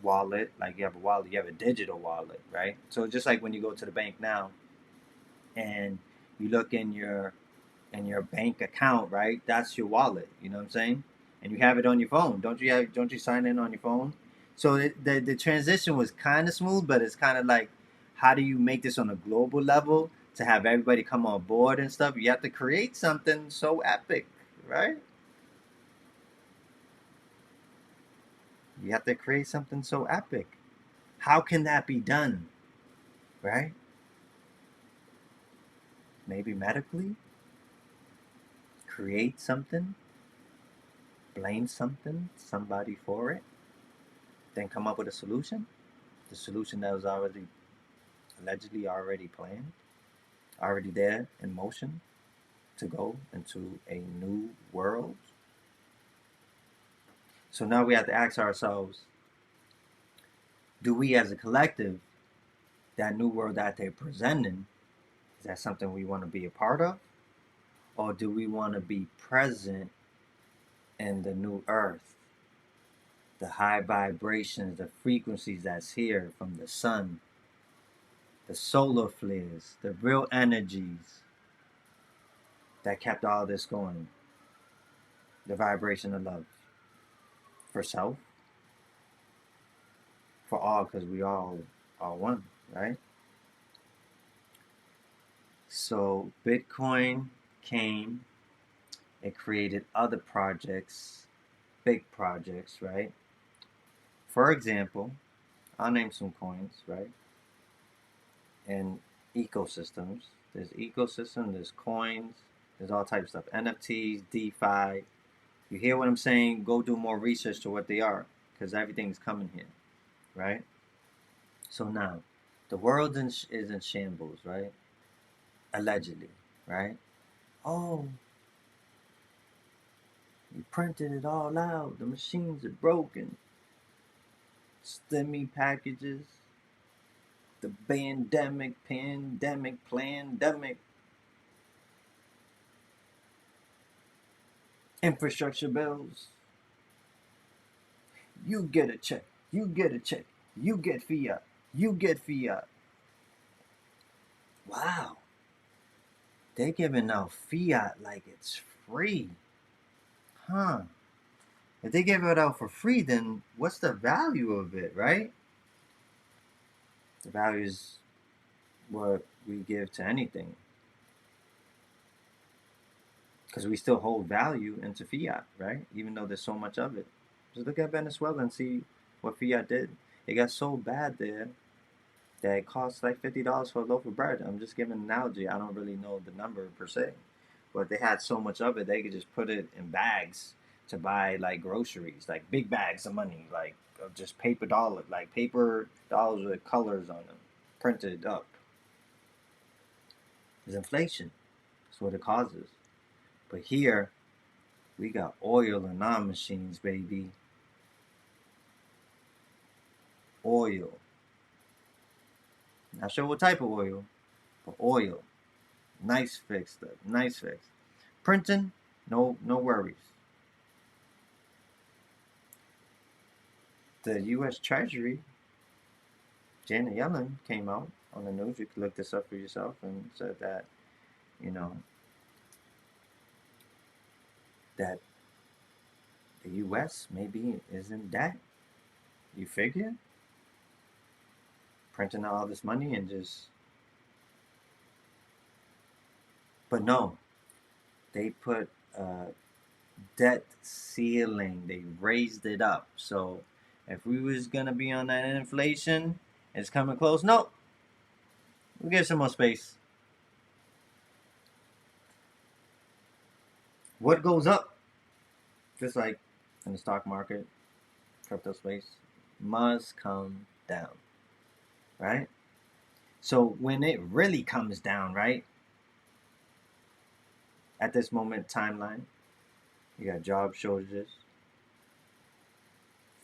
wallet. Like, you have a wallet, you have a digital wallet, right? So just like when you go to the bank now and you look in your bank account, right? That's your wallet, you know what I'm saying? And you have it on your phone. Don't you sign in on your phone? So the transition was kind of smooth, but it's kind of like, how do you make this on a global level to have everybody come on board and stuff? You have to create something so epic, right? You have to create something so epic. How can that be done, right? Maybe medically? Create something? Blame somebody for it? Then come up with a solution? The solution that was allegedly already planned, already there in motion to go into a new world. So now we have to ask ourselves, do we as a collective, that new world that they're presenting, Is that something we want to be a part of? Or do we want to be present in the new earth? The high vibrations, the frequencies that's here from the sun, the solar flares, the real energies that kept all this going. The vibration of love for self, for all, because we all are one, right? So Bitcoin came, it created other projects, big projects, right? For example, I'll name some coins, right? And ecosystems. There's ecosystem, there's coins, there's all types of stuff. NFTs, DeFi. You hear what I'm saying? Go do more research to what they are, because everything's coming here, right? So now, the world is in shambles, right? Allegedly, right? Oh, you printed it all out. The machines are broken. STEMI packages. The pandemic. Infrastructure bills. You get a check. You get a check. You get fiat. You get fiat. Wow. They're giving out fiat like it's free. Huh. If they give it out for free, then what's the value of it, right? The value is what we give to anything. Because we still hold value into fiat, right? Even though there's so much of it. Just look at Venezuela and see what fiat did. It got so bad there that it costs like $50 for a loaf of bread. I'm just giving an analogy. I don't really know the number per se. But they had so much of it, they could just put it in bags to buy like groceries, like big bags of money, like of just paper dollars, like paper dollars with colors on them, printed up. It's inflation. That's what it causes. But here, we got oil in our machines, baby. Oil. Not sure what type of oil, but oil. Nice fix stuff. Nice fix. Printing, no worries. The U.S. Treasury, Janet Yellen, came out on the news. You can look this up for yourself, and said that, you know, that the U.S. maybe is in debt. You figure? Printing out all this money and just... But no, they put a debt ceiling. They raised it up. So if we was going to be on that inflation, it's coming close. No, we'll give some more space. What goes up, just like in the stock market, crypto space, must come down, right? So when it really comes down, right, at this moment timeline, you got job shortages,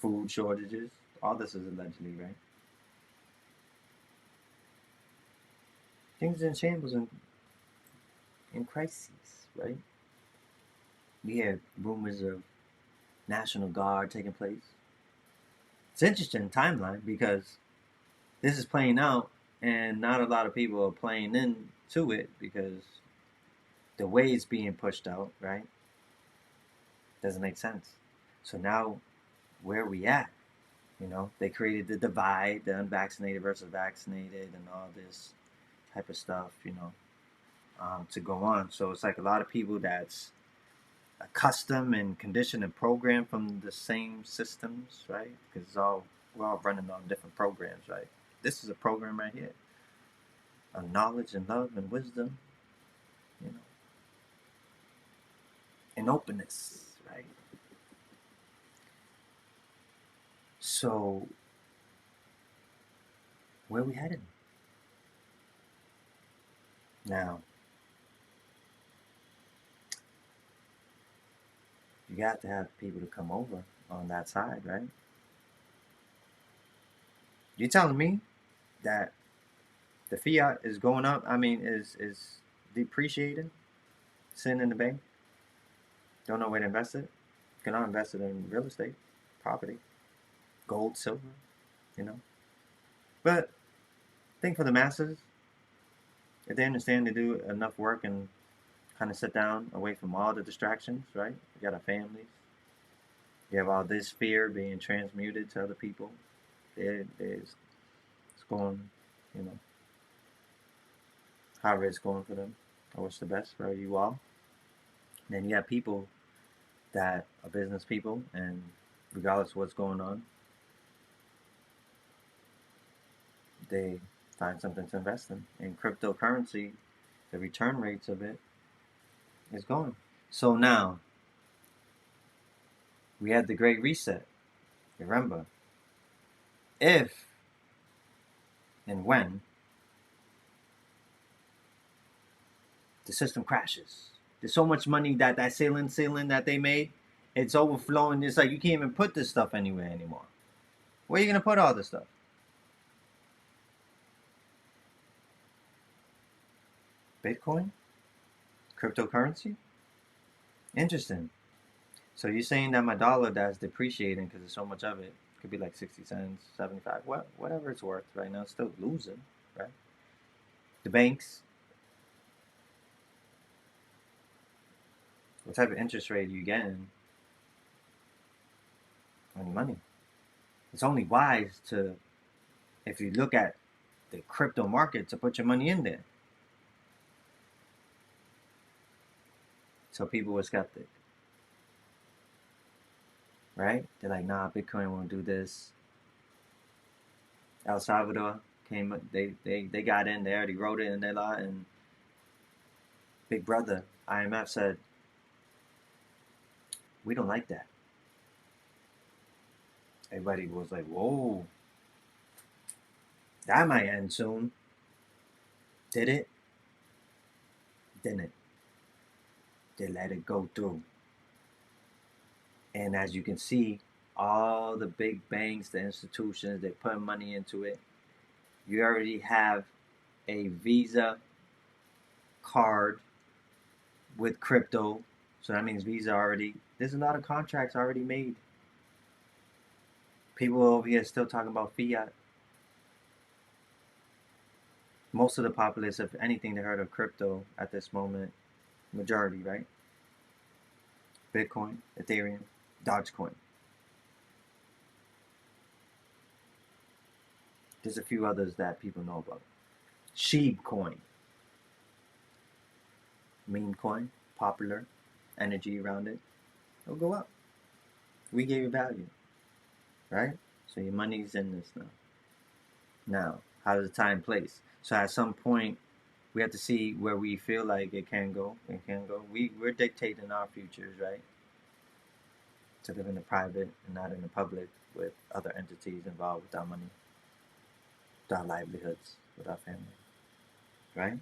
food shortages. All this is allegedly, right? Things in shambles and in crises, right? We have rumors of National Guard taking place. It's interesting timeline because this is playing out and not a lot of people are playing into it because the way it's being pushed out, right? Doesn't make sense. So now, where are we at? You know, they created the divide, the unvaccinated versus vaccinated, and all this type of stuff, you know, to go on. So it's like a lot of people that's accustomed and conditioned and programmed from the same systems, right? Because we're all running on different programs, right? This is a program right here of knowledge and love and wisdom, you know, and openness, right? So, where are we headed? Now, you got to have people to come over on that side, right? You're telling me that The fiat is going up. I mean, is depreciating, sitting in the bank. Don't know where to invest it. You cannot invest it in real estate, property, gold, silver, you know. But I think for the masses, if they understand to do enough work and kind of sit down away from all the distractions, right? You got our families. You have all this fear being transmuted to other people. It's going, you know, however it's going for them. I wish the best for you all. Then you have people that are business people, and regardless of what's going on, they find something to invest in. And cryptocurrency, the return rates of it is going. So now, we had the Great Reset. Remember, if and when the system crashes, there's so much money that ceiling that they made, it's overflowing. It's like you can't even put this stuff anywhere anymore. Where are you going to put all this stuff? Bitcoin? Cryptocurrency? Interesting. So you're saying that my dollar that's depreciating because there's so much of it could be like 60 cents, 75, whatever it's worth right now, it's still losing, right? The banks, what type of interest rate are you getting on your money? It's only wise to, if you look at the crypto market, to put your money in there. So people were skeptic, right? They're like, nah, Bitcoin won't do this. El Salvador came, they got in, they already wrote it in their law, and Big Brother, IMF said, we don't like that. Everybody was like, whoa, that might end soon. Did it? Didn't. They let it go through. And as you can see, all the big banks, the institutions, they put money into it. You already have a Visa card with crypto. So that means Visa already, there's a lot of contracts already made. People over here still talking about fiat. Most of the populace, if anything, they heard of crypto at this moment. Majority, right? Bitcoin, Ethereum, Dogecoin. There's a few others that people know about. Sheep coin. Meme coin, popular, energy around it. It'll go up. We gave you value, right? So your money's in this now. Now, how does it tie in place? So at some point, we have to see where we feel like it can go. It can go. We're dictating our futures, right? To live in the private and not in the public with other entities involved with our money, with our livelihoods, with our family, right?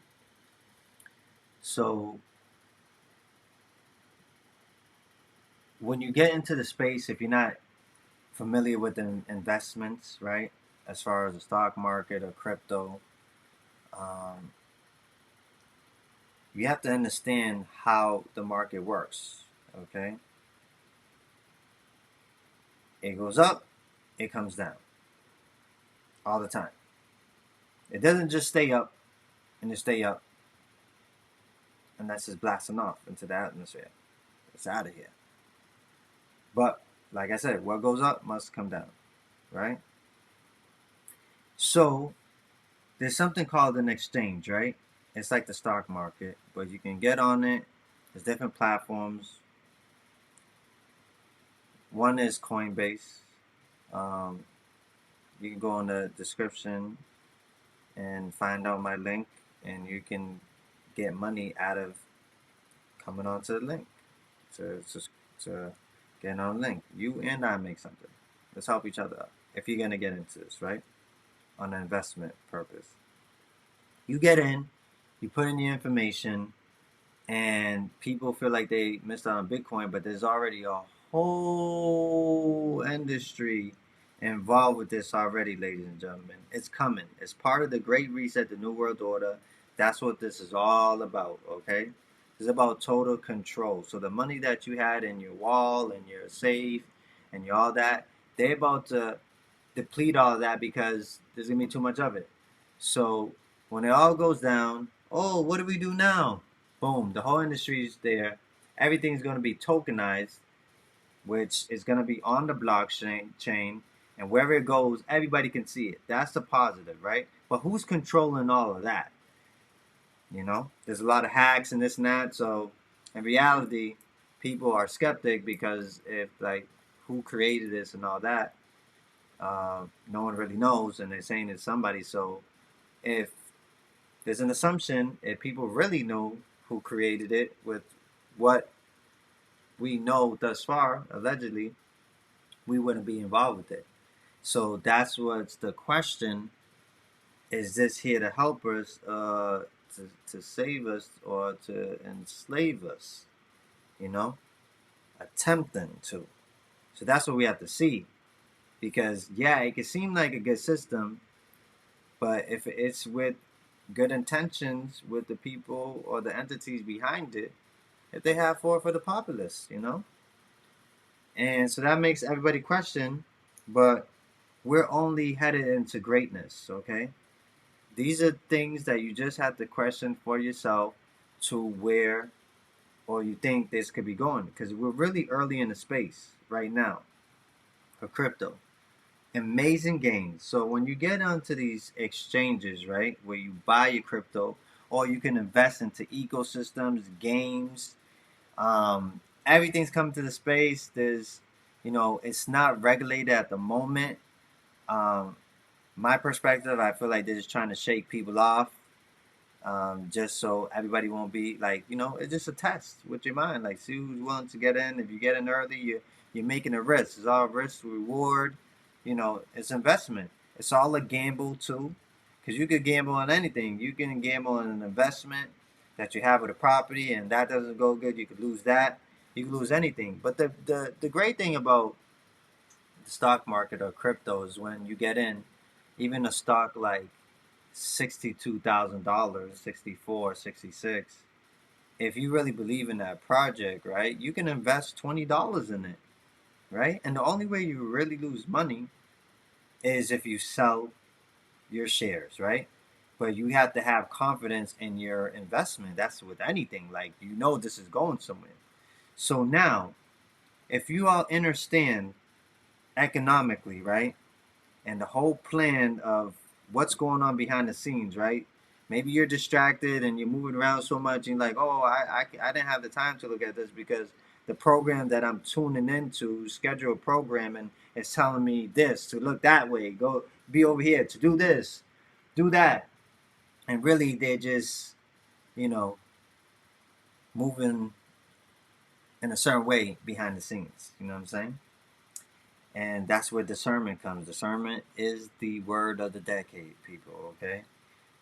So when you get into the space, if you're not familiar with the investments, right, as far as the stock market or crypto, you have to understand how the market works, okay? It goes up, it comes down, all the time. It doesn't just stay up and just stay up, and that's just blasting off into the atmosphere. It's out of here. But, like I said, what goes up must come down, right? So, there's something called an exchange, right? It's like the stock market, but you can get on it. There's different platforms. One is Coinbase. You can go in the description and find out my link, and you can get money out of coming onto the link. To get on the link. You and I make something. Let's help each other out. If you're gonna get into this, right? On an investment purpose. You get in, you put in your information, and people feel like they missed out on Bitcoin, but there's already a whole industry involved with this already, ladies and gentlemen. It's coming. It's part of the Great Reset, the New World Order. That's what this is all about, okay? It's about total control. So the money that you had in your wall and your safe and your all that, they're about to deplete all of that because there's gonna be too much of it. So when it all goes down, oh, what do we do now? Boom, the whole industry is there. Everything's gonna be tokenized, which is gonna be on the blockchain, and wherever it goes, everybody can see it. That's the positive, right? But who's controlling all of that? You know, there's a lot of hacks and this and that. So in reality, people are skeptic because if like who created this and all that, no one really knows, and they're saying it's somebody. So if there's an assumption, if people really know who created it with what we know thus far, allegedly, we wouldn't be involved with it. So that's what's the question. Is this here to help us, to save us, or to enslave us? You know, attempting to. So that's what we have to see. Because, yeah, it can seem like a good system, but if it's with good intentions with the people or the entities behind it, if they have for the populace, you know? And so that makes everybody question, but we're only headed into greatness, okay? These are things that you just have to question for yourself to where or you think this could be going, because we're really early in the space right now for crypto. Amazing gains. So when you get onto these exchanges, right, where you buy your crypto, or you can invest into ecosystems, games, everything's coming to the space. There's, it's not regulated at the moment. My perspective, I feel like they're just trying to shake people off, just so everybody won't be like, it's just a test with your mind. Like, see who's willing to get in. If you get in early, you're making a risk. It's all risk reward. It's investment. It's all a gamble too, because you could gamble on anything. You can gamble on an investment that you have with a property, and that doesn't go good. You could lose that. You could lose anything. But the great thing about the stock market or crypto is when you get in, even a stock like $62,000, 64, 66. If you really believe in that project, right, you can invest $20 in it, right? And the only way you really lose money is if you sell your shares, right? But you have to have confidence in your investment. That's with anything. Like, this is going somewhere. So now, if you all understand economically, right, and the whole plan of what's going on behind the scenes, right? Maybe you're distracted and you're moving around so much and you're like, oh, I didn't have the time to look at this because the program that I'm tuning into, schedule programming, is telling me this, to look that way, go be over here, to do this, do that. And really, they're just, moving in a certain way behind the scenes. You know what I'm saying? And that's where discernment comes. Discernment is the word of the decade, people, okay?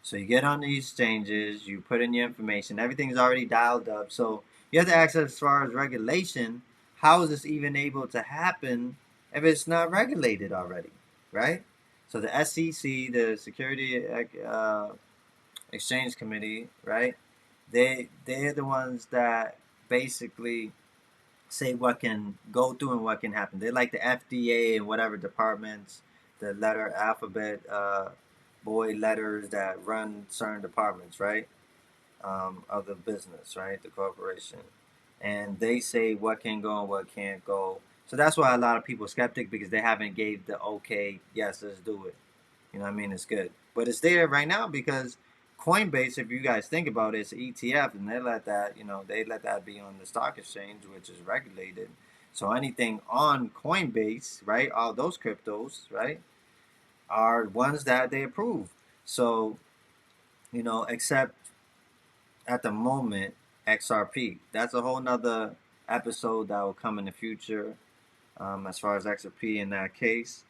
So you get on these exchanges, you put in your information, everything's already dialed up. So you have to ask, as far as regulation, how is this even able to happen if it's not regulated already, right? So the SEC, the Security Exchange Committee, right? They're the ones that basically say what can go through and what can happen. They're like the FDA and whatever departments, the letter alphabet boy letters that run certain departments, right? Of the business, right? The corporation. And they say what can go and what can't go. So that's why a lot of people are skeptic, because they haven't gave the okay, yes, let's do it. You know what I mean? It's good. But it's there right now because Coinbase, if you guys think about it, it's an ETF, and they let that be on the stock exchange, which is regulated. So anything on Coinbase, right, all those cryptos, right, are ones that they approve. So, except at the moment, XRP. That's a whole nother episode that will come in the future, as far as XRP in that case.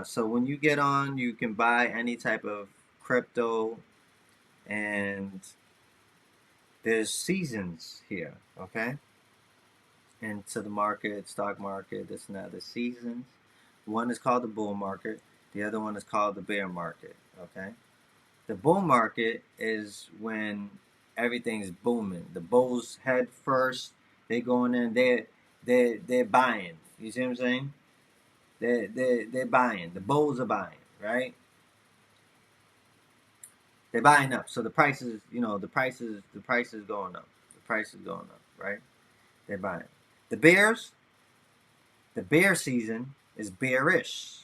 So when you get on, you can buy any type of crypto, and there's seasons here, okay? Into the market, stock market, this and that, the seasons. One is called the bull market. The other one is called the bear market. Okay. The bull market is when everything's booming. The bulls head first. They going in. They're buying. You see what I'm saying? They're buying. The bulls are buying, right? They're buying up. So the prices, the prices going up. The price is going up, right? They're buying. The bears, the bear season is bearish.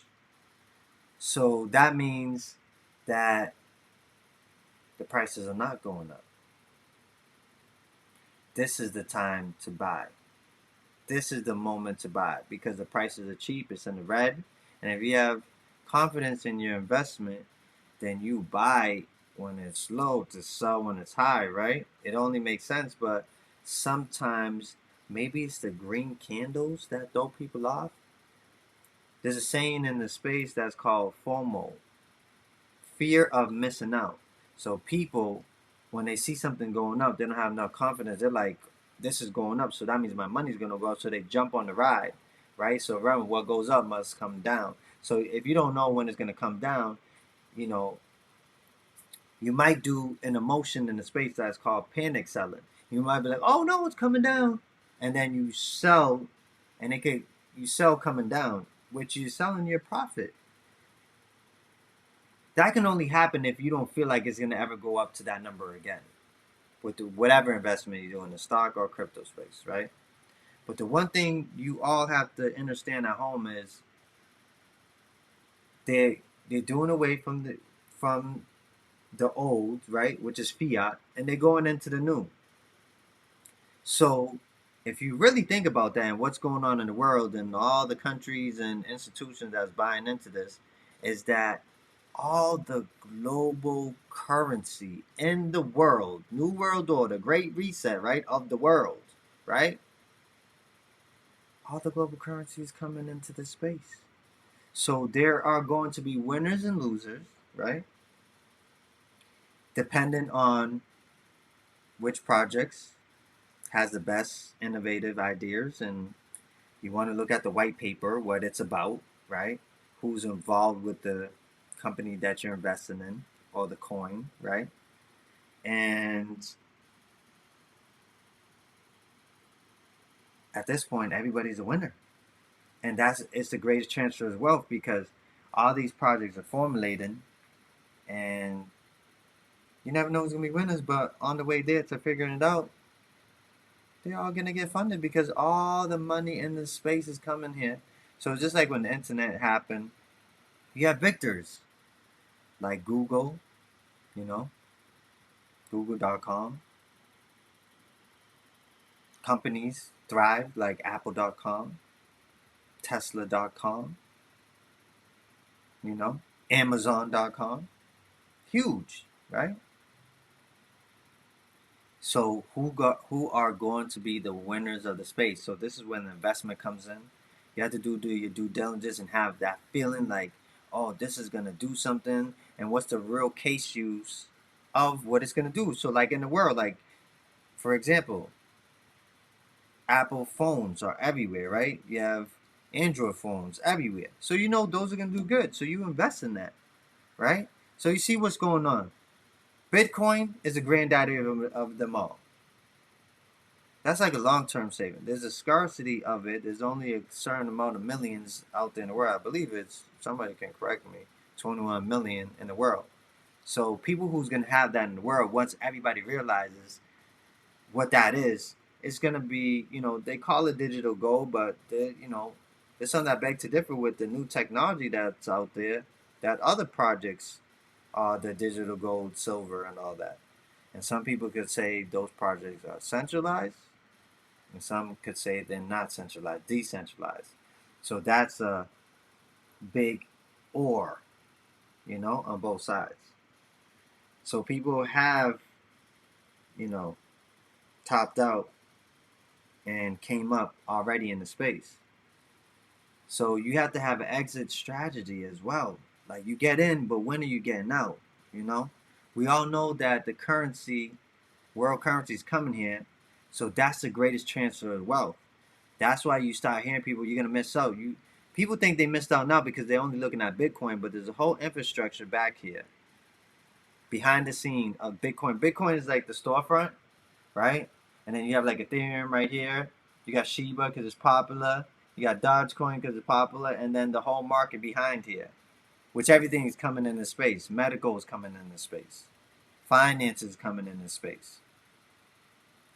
So that means that the prices are not going up. This is the time to buy. This is the moment to buy because the prices are cheap. It's in the red. And if you have confidence in your investment, then you buy when it's low to sell when it's high, right? It only makes sense, but sometimes maybe it's the green candles that throw people off. There's a saying in the space that's called FOMO, fear of missing out. So people, when they see something going up, they don't have enough confidence. They're like, this is going up, so that means my money's going to go up. So they jump on the ride, right? So remember, what goes up must come down. So if you don't know when it's going to come down, you might do an emotion in the space that's called panic selling. You might be like, oh no, it's coming down. And then you sell, and you sell coming down, which you're selling your profit. That can only happen if you don't feel like it's going to ever go up to that number again with whatever investment you do in the stock or crypto space, right? But the one thing you all have to understand at home is they're doing away from the old, right, which is fiat, and they're going into the new. So if you really think about that and what's going on in the world and all the countries and institutions that's buying into this, is that all the global currency in the world, New World Order, Great Reset, right, of the world, right? All the global currency is coming into this space. So there are going to be winners and losers, right? Dependent on which projects has the best innovative ideas, and you want to look at the white paper, what it's about, right? Who's involved with the company that you're investing in or the coin, right? And at this point, everybody's a winner. And it's the greatest transfer of wealth because all these projects are formulating and you never know who's going to be winners, but on the way there to figuring it out, they're all going to get funded because all the money in the space is coming here. So it's just like when the internet happened, you have victors like Google, Google.com. Companies thrive like Apple.com, Tesla.com, Amazon.com. Huge, right? So who are going to be the winners of the space? So this is when the investment comes in. You have to do your due diligence and have that feeling like, oh, this is gonna do something, and what's the real case use of what it's gonna do. So like in the world, like for example, Apple phones are everywhere, right? You have Android phones everywhere. So those are gonna do good. So you invest in that, right? So you see what's going on. Bitcoin is the granddaddy of them all. That's like a long-term saving. There's a scarcity of it. There's only a certain amount of millions out there in the world. I believe somebody can correct me, 21 million in the world. So people who's going to have that in the world, once everybody realizes what that is, it's going to be, they call it digital gold, but, there's something that beg to differ with the new technology that's out there, that other projects the digital gold, silver, and all that. And some people could say those projects are centralized, and some could say they're not centralized, decentralized. So that's a big or, on both sides. So people have, topped out and came up already in the space. So you have to have an exit strategy as well. Like you get in, but when are you getting out? We all know that the world currency is coming here. So that's the greatest transfer of wealth. That's why you start hearing people, you're going to miss out. People think they missed out now because they're only looking at Bitcoin, but there's a whole infrastructure back here, behind the scene of Bitcoin. Bitcoin is like the storefront, right? And then you have like Ethereum right here. You got Shiba because it's popular. You got Dogecoin because it's popular, and then the whole market behind here, which everything is coming into space. Medical is coming into space. Finance is coming into space.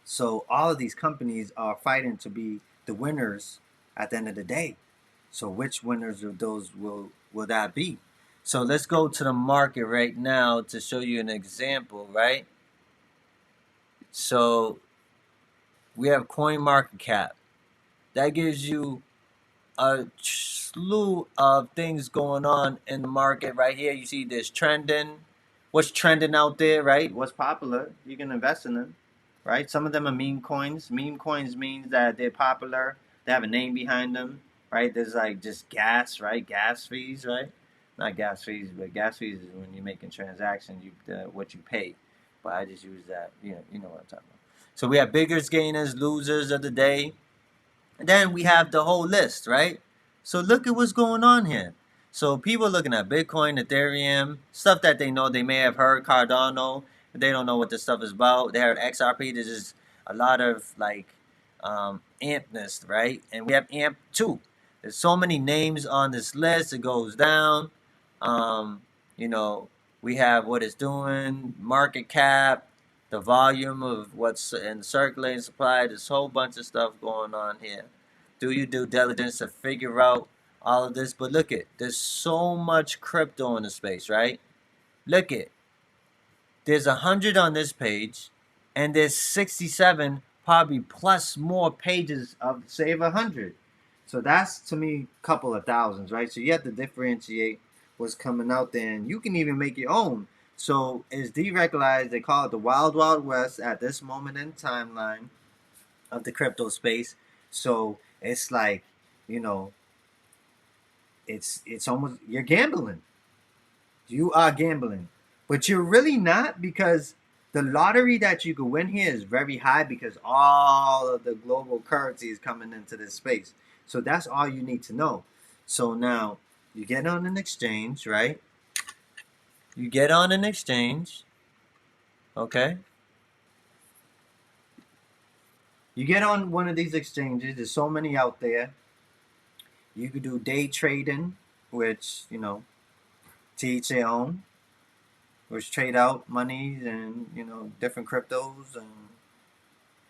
So all of these companies are fighting to be the winners at the end of the day. So which winners of those will that be? So let's go to the market right now to show you an example, right? So we have coin market cap. That gives you a slew of things going on in the market right here. You see this trending. What's trending out there, right? What's popular? You can invest in them, right? Some of them are meme coins. Meme coins means that they're popular. They have a name behind them, right? There's like just gas, right? Gas fees, right? Not gas fees, but gas fees is when you're making transactions, what you pay. But I just use that, you know what I'm talking about. So we have biggers, gainers, losers of the day. And then we have the whole list, right? So look at what's going on here. So people are looking at Bitcoin, Ethereum, stuff that they know. They may have heard Cardano, but they don't know what this stuff is about. They heard XRP. There's just a lot of like ampness, right? And we have AMP too. There's so many names on this list. It goes down. You know, we have what it's doing, market cap, the volume of what's in circulating supply. There's a whole bunch of stuff going on here. Do your due diligence to figure out all of this. But look at, there's so much crypto in the space, right? Look at, there's 100 on this page, and there's 67, probably plus more pages of save 100. So that's, to me, a couple of thousands, right? So you have to differentiate what's coming out there, and you can even make your own. So it's deregularized. They call it the Wild Wild West at this moment in timeline of the crypto space. So it's like, you know, it's almost, you're gambling. You are gambling. But you're really not, because the lottery that you could win here is very high because all of the global currency is coming into this space. So that's all you need to know. So now you get on an exchange, right? You get on an exchange, okay? You get on one of these exchanges. There's so many out there. You could do day trading, which, you know, to each their own, which trade out monies and, you know, different cryptos, and,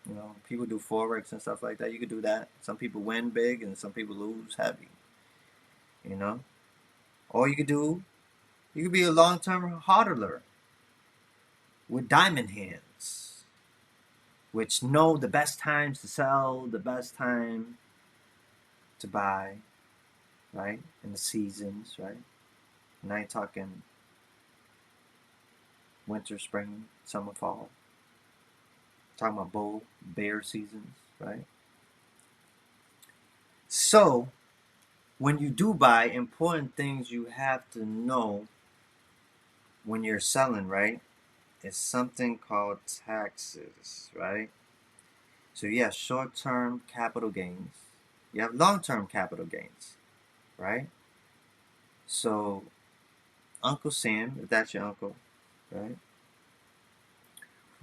you know, people do forex and stuff like that. You could do that. Some people win big and some people lose heavy, you know. Or you could be a long-term hodler with diamond hands, which know the best times to sell, the best time to buy, right? In the seasons, right? And I ain't talking winter, spring, summer, fall. I'm talking about bull, bear seasons, right? So, when you do buy, important things you have to know when you're selling, right? Is something called taxes, right? So you have short-term capital gains. You have long-term capital gains, right? So Uncle Sam, if that's your uncle, right,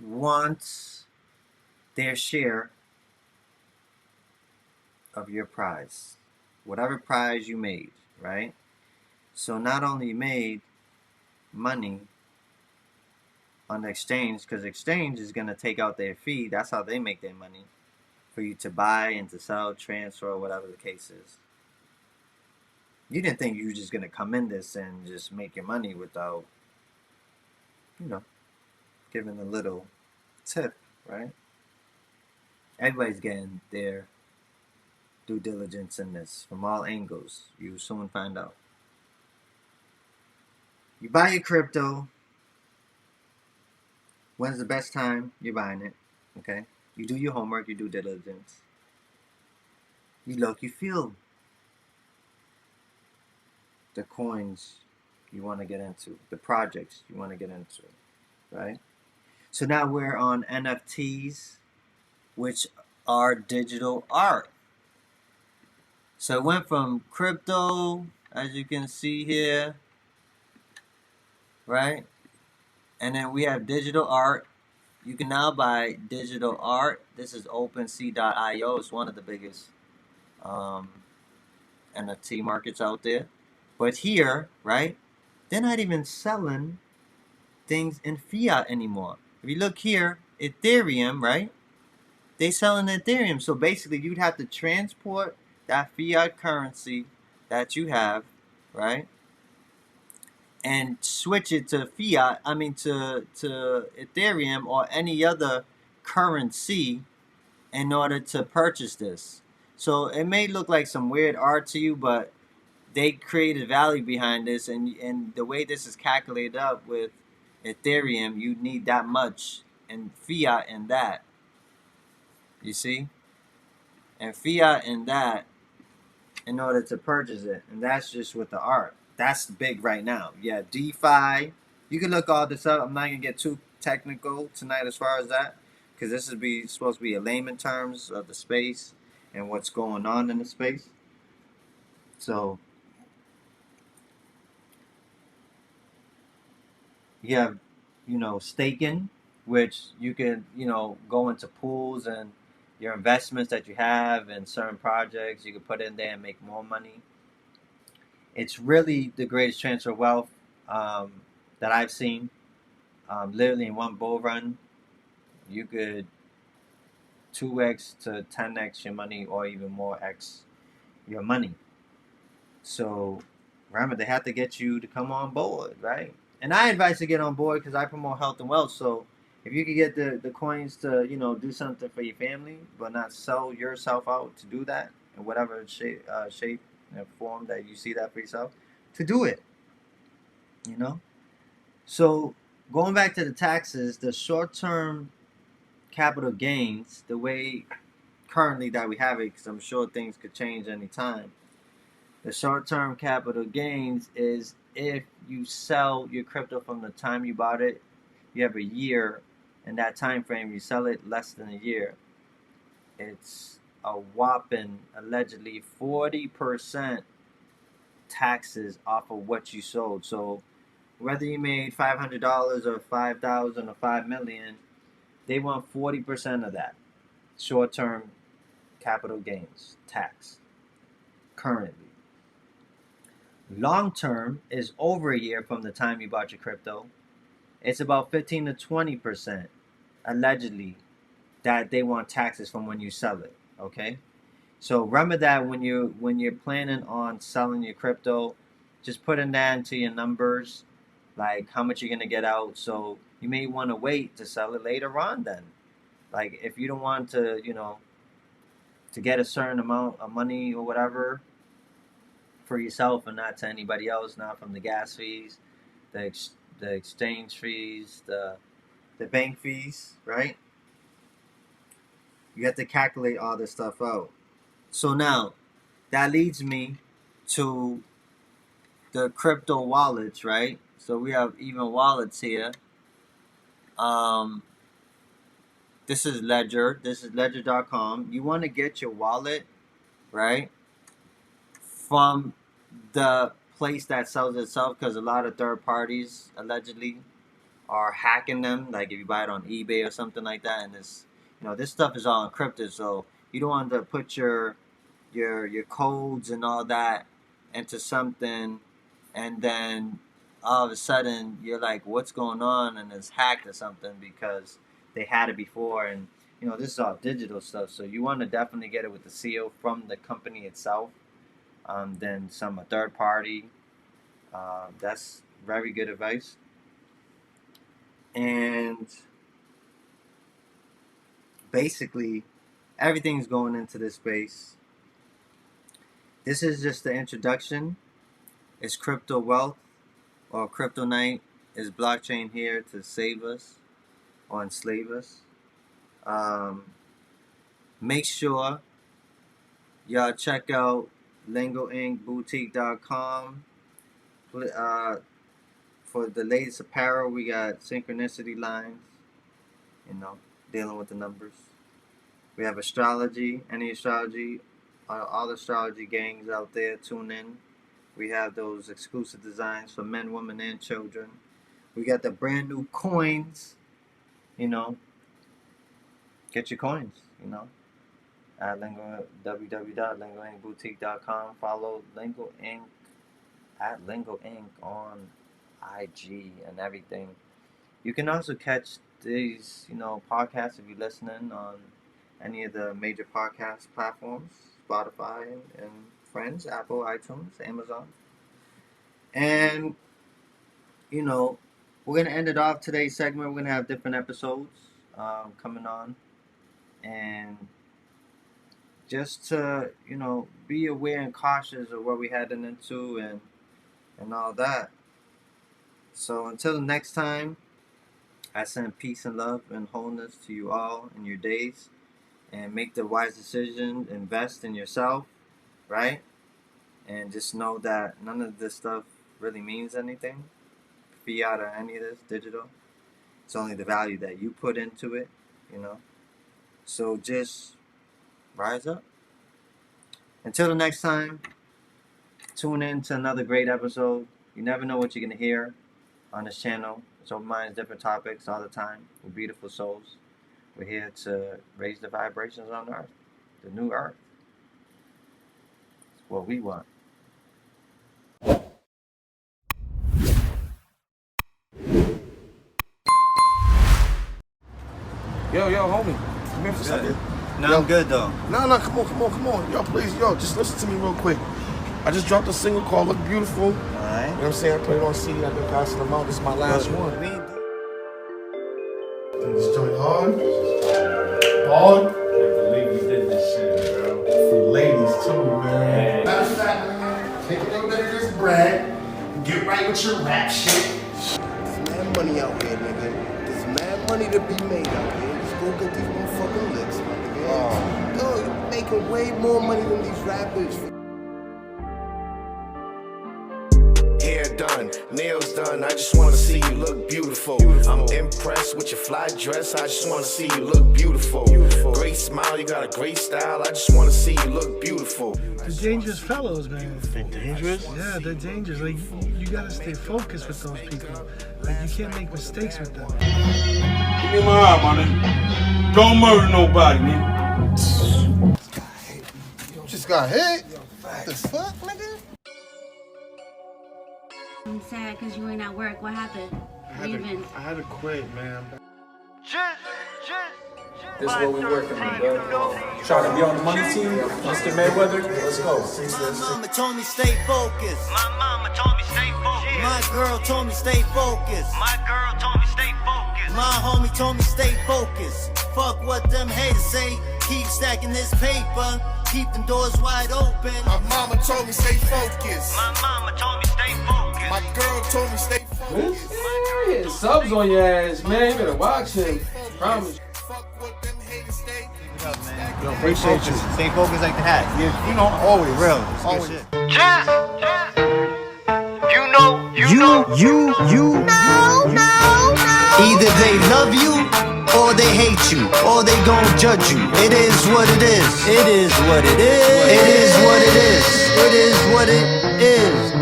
wants their share of your prize, whatever prize you made, right? So not only made money on the exchange, because exchange is going to take out their fee. That's how they make their money, for you to buy and to sell, transfer, whatever the case is. You didn't think you were just going to come in this and just make your money without, you know, giving a little tip, right? Everybody's getting their due diligence in this from all angles. You will soon find out. You buy your crypto. When's the best time you're buying it? Okay? You do your homework, you do diligence. You look, you feel the coins you want to get into, the projects you want to get into, right? So now we're on NFTs, which are digital art. So it went from crypto, as you can see here, right? And then we have digital art. You can now buy digital art. This is OpenSea.io. It's one of the biggest um, NFT markets out there. But here, right, they're not even selling things in fiat anymore. If you look here, Ethereum, right? They selling Ethereum. So basically, you'd have to transport that fiat currency that you have, right, and switch it to fiat. I mean, to Ethereum or any other currency in order to purchase this. So it may look like some weird art to you, but they created value behind this, and the way this is calculated up with Ethereum, you need that much in fiat and that. You see? And fiat and that in order to purchase it. And that's just with the art. That's big right now. Yeah, DeFi. You can look all this up. I'm not gonna get too technical tonight as far as that, because this is supposed to be a layman terms of the space and what's going on in the space. So you have, staking, which you can, go into pools and your investments that you have in certain projects, you can put in there and make more money. It's really the greatest transfer of wealth that I've seen. Literally in one bull run, you could 2x to 10x your money, or even more x your money. So remember, they have to get you to come on board, right? And I advise to get on board because I promote health and wealth. So if you could get the coins to, do something for your family, but not sell yourself out to do that in whatever shape and form that you see that for yourself, to do it, So going back to the taxes, the short-term capital gains, the way currently that we have it, because I'm sure things could change anytime. The short-term capital gains is if you sell your crypto from the time you bought it, you have a year, in that time frame you sell it less than a year, it's a whopping allegedly 40% taxes off of what you sold. So whether you made $500 or $5,000 or $5 million, they want 40% of that short-term capital gains tax currently. Long-term is over a year from the time you bought your crypto. It's about 15 to 20% allegedly that they want taxes from when you sell it. Okay, so remember that when you're planning on selling your crypto, just putting that into your numbers, like how much you're gonna get out. So you may want to wait to sell it later on. Then, like if you don't want to, to get a certain amount of money or whatever for yourself and not to anybody else, not from the gas fees, the exchange fees, the bank fees, right? You have to calculate all this stuff out. So now that leads me to the crypto wallets, right? So we have even wallets here. This is Ledger. This is ledger.com. You want to get your wallet, right, from the place that sells itself, because a lot of third parties allegedly are hacking them. Like if you buy it on eBay or something like that, and this stuff is all encrypted, so you don't want to put your codes and all that into something, and then all of a sudden you're like, what's going on? And it's hacked or something because they had it before. And this is all digital stuff, so you want to definitely get it with the seal from the company itself, than some third party. That's very good advice. And basically everything's going into this space. This is just the introduction. It's crypto wealth, or Cryptonite is blockchain here to save us or enslave us. Make sure y'all check out lingoinkboutique.com. For the latest apparel, we got Synchronicity lines, dealing with the numbers. We have astrology, any astrology, all the astrology gangs out there, tune in. We have those exclusive designs for men, women, and children. We got the brand new coins. You know, get your coins. You know, at www.lingoinkboutique.com. Follow Lingo Ink at Lingo Ink on IG and everything. You can also catch these, podcasts if you're listening on any of the major podcast platforms, Spotify and friends, Apple, iTunes, Amazon. And, we're going to end it off today's segment. We're going to have different episodes coming on. And just to, be aware and cautious of what we're heading into and all that. So until the next time, I send peace and love and wholeness to you all in your days. And make the wise decision, invest in yourself, right? And just know that none of this stuff really means anything. Fiat or any of this, digital. It's only the value that you put into it, So just rise up. Until the next time, tune in to another great episode. You never know what you're going to hear on this channel. It's open minds, different topics all the time. We're beautiful souls. We're here to raise the vibrations on Earth, the new Earth. It's what we want. Yo, homie. Come here for a second. No, Yo. I'm good though. No, come on. Yo, please, just listen to me real quick. I just dropped a single called Look Beautiful. Alright. You know what I'm saying? I put it on CD. I've been passing them out. This is my last one. This joint hard. Hard. Can't believe we did this shit, bro. For ladies too, man. Matter of fact, man, take a little bit of this bread and get right with your rap shit. There's mad money out here, nigga. There's mad money to be made out here. Just go get these motherfucking licks, my nigga. Yo, you're making way more money than these rappers. Hair done, nails done, I just wanna see you look beautiful. I'm impressed with your fly dress, I just wanna see you look beautiful. Great smile, you got a great style, I just wanna see you look beautiful. They're dangerous fellows, man. They're dangerous? Yeah, they're dangerous. Like, you gotta stay focused with those people. Like, you can't make mistakes with them. Give me my eye, my nigga. Don't murder nobody, nigga. Just got hit? What the fuck, nigga? I'm sad because you ain't at work. What happened? I had to quit, man. This is what we working with, bro. Trying to be on the money team, Mr. Mayweather. Let's go. My mama told me stay focused. My mama told me stay focused. My girl told me stay focused. My girl told me stay focused. My homie told me stay focused. Fuck what them haters say. Keep stacking this paper. Keep them doors wide open. My mama told me stay focused. My mama told me stay focused. My girl told me stay focused. Hitting subs on your ass, man. You better watch him. Promise. Fuck what them haters say. Yo, appreciate you. Stay focused like the hat. Always. Real. Always. Either they love you or they hate you, or they gon' judge you. It is what it is. It is what it is. It is what it is. It is what it is.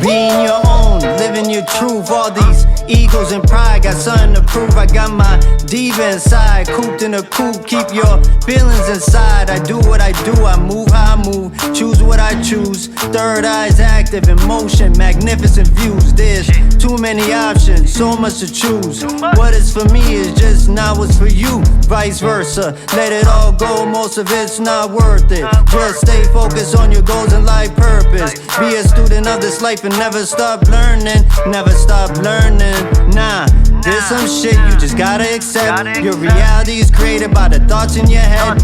Being your own, living your truth. All these egos and pride got something to prove. I got my diva inside, cooped in a coop. Keep your feelings inside. I do what I do. I move how I move. Choose what I choose. Third eye's active in motion. Magnificent views. There's too many options, so much to choose. What is for me is just not what's for you. Vice versa. Let it all go. Most of it's not worth it. Just stay focused on your goals and life purpose. Be a student of this life and never stop learning. Never stop learning. Nah, there's some shit you just gotta accept. Your reality is created by the thoughts in your head.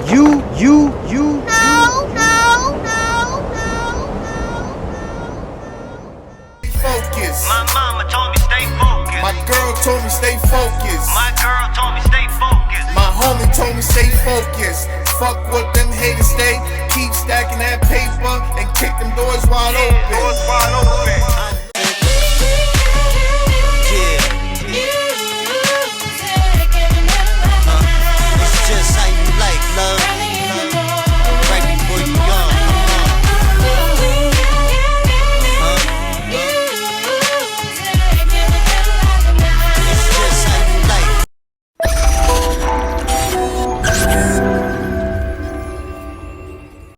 You. Focus. My mama told me stay focused. My girl told me stay focused. My girl told me stay focused. My homie told me stay focused. Fuck what them haters say. Keep stacking that paper and kick them doors wide open. Doors wide open.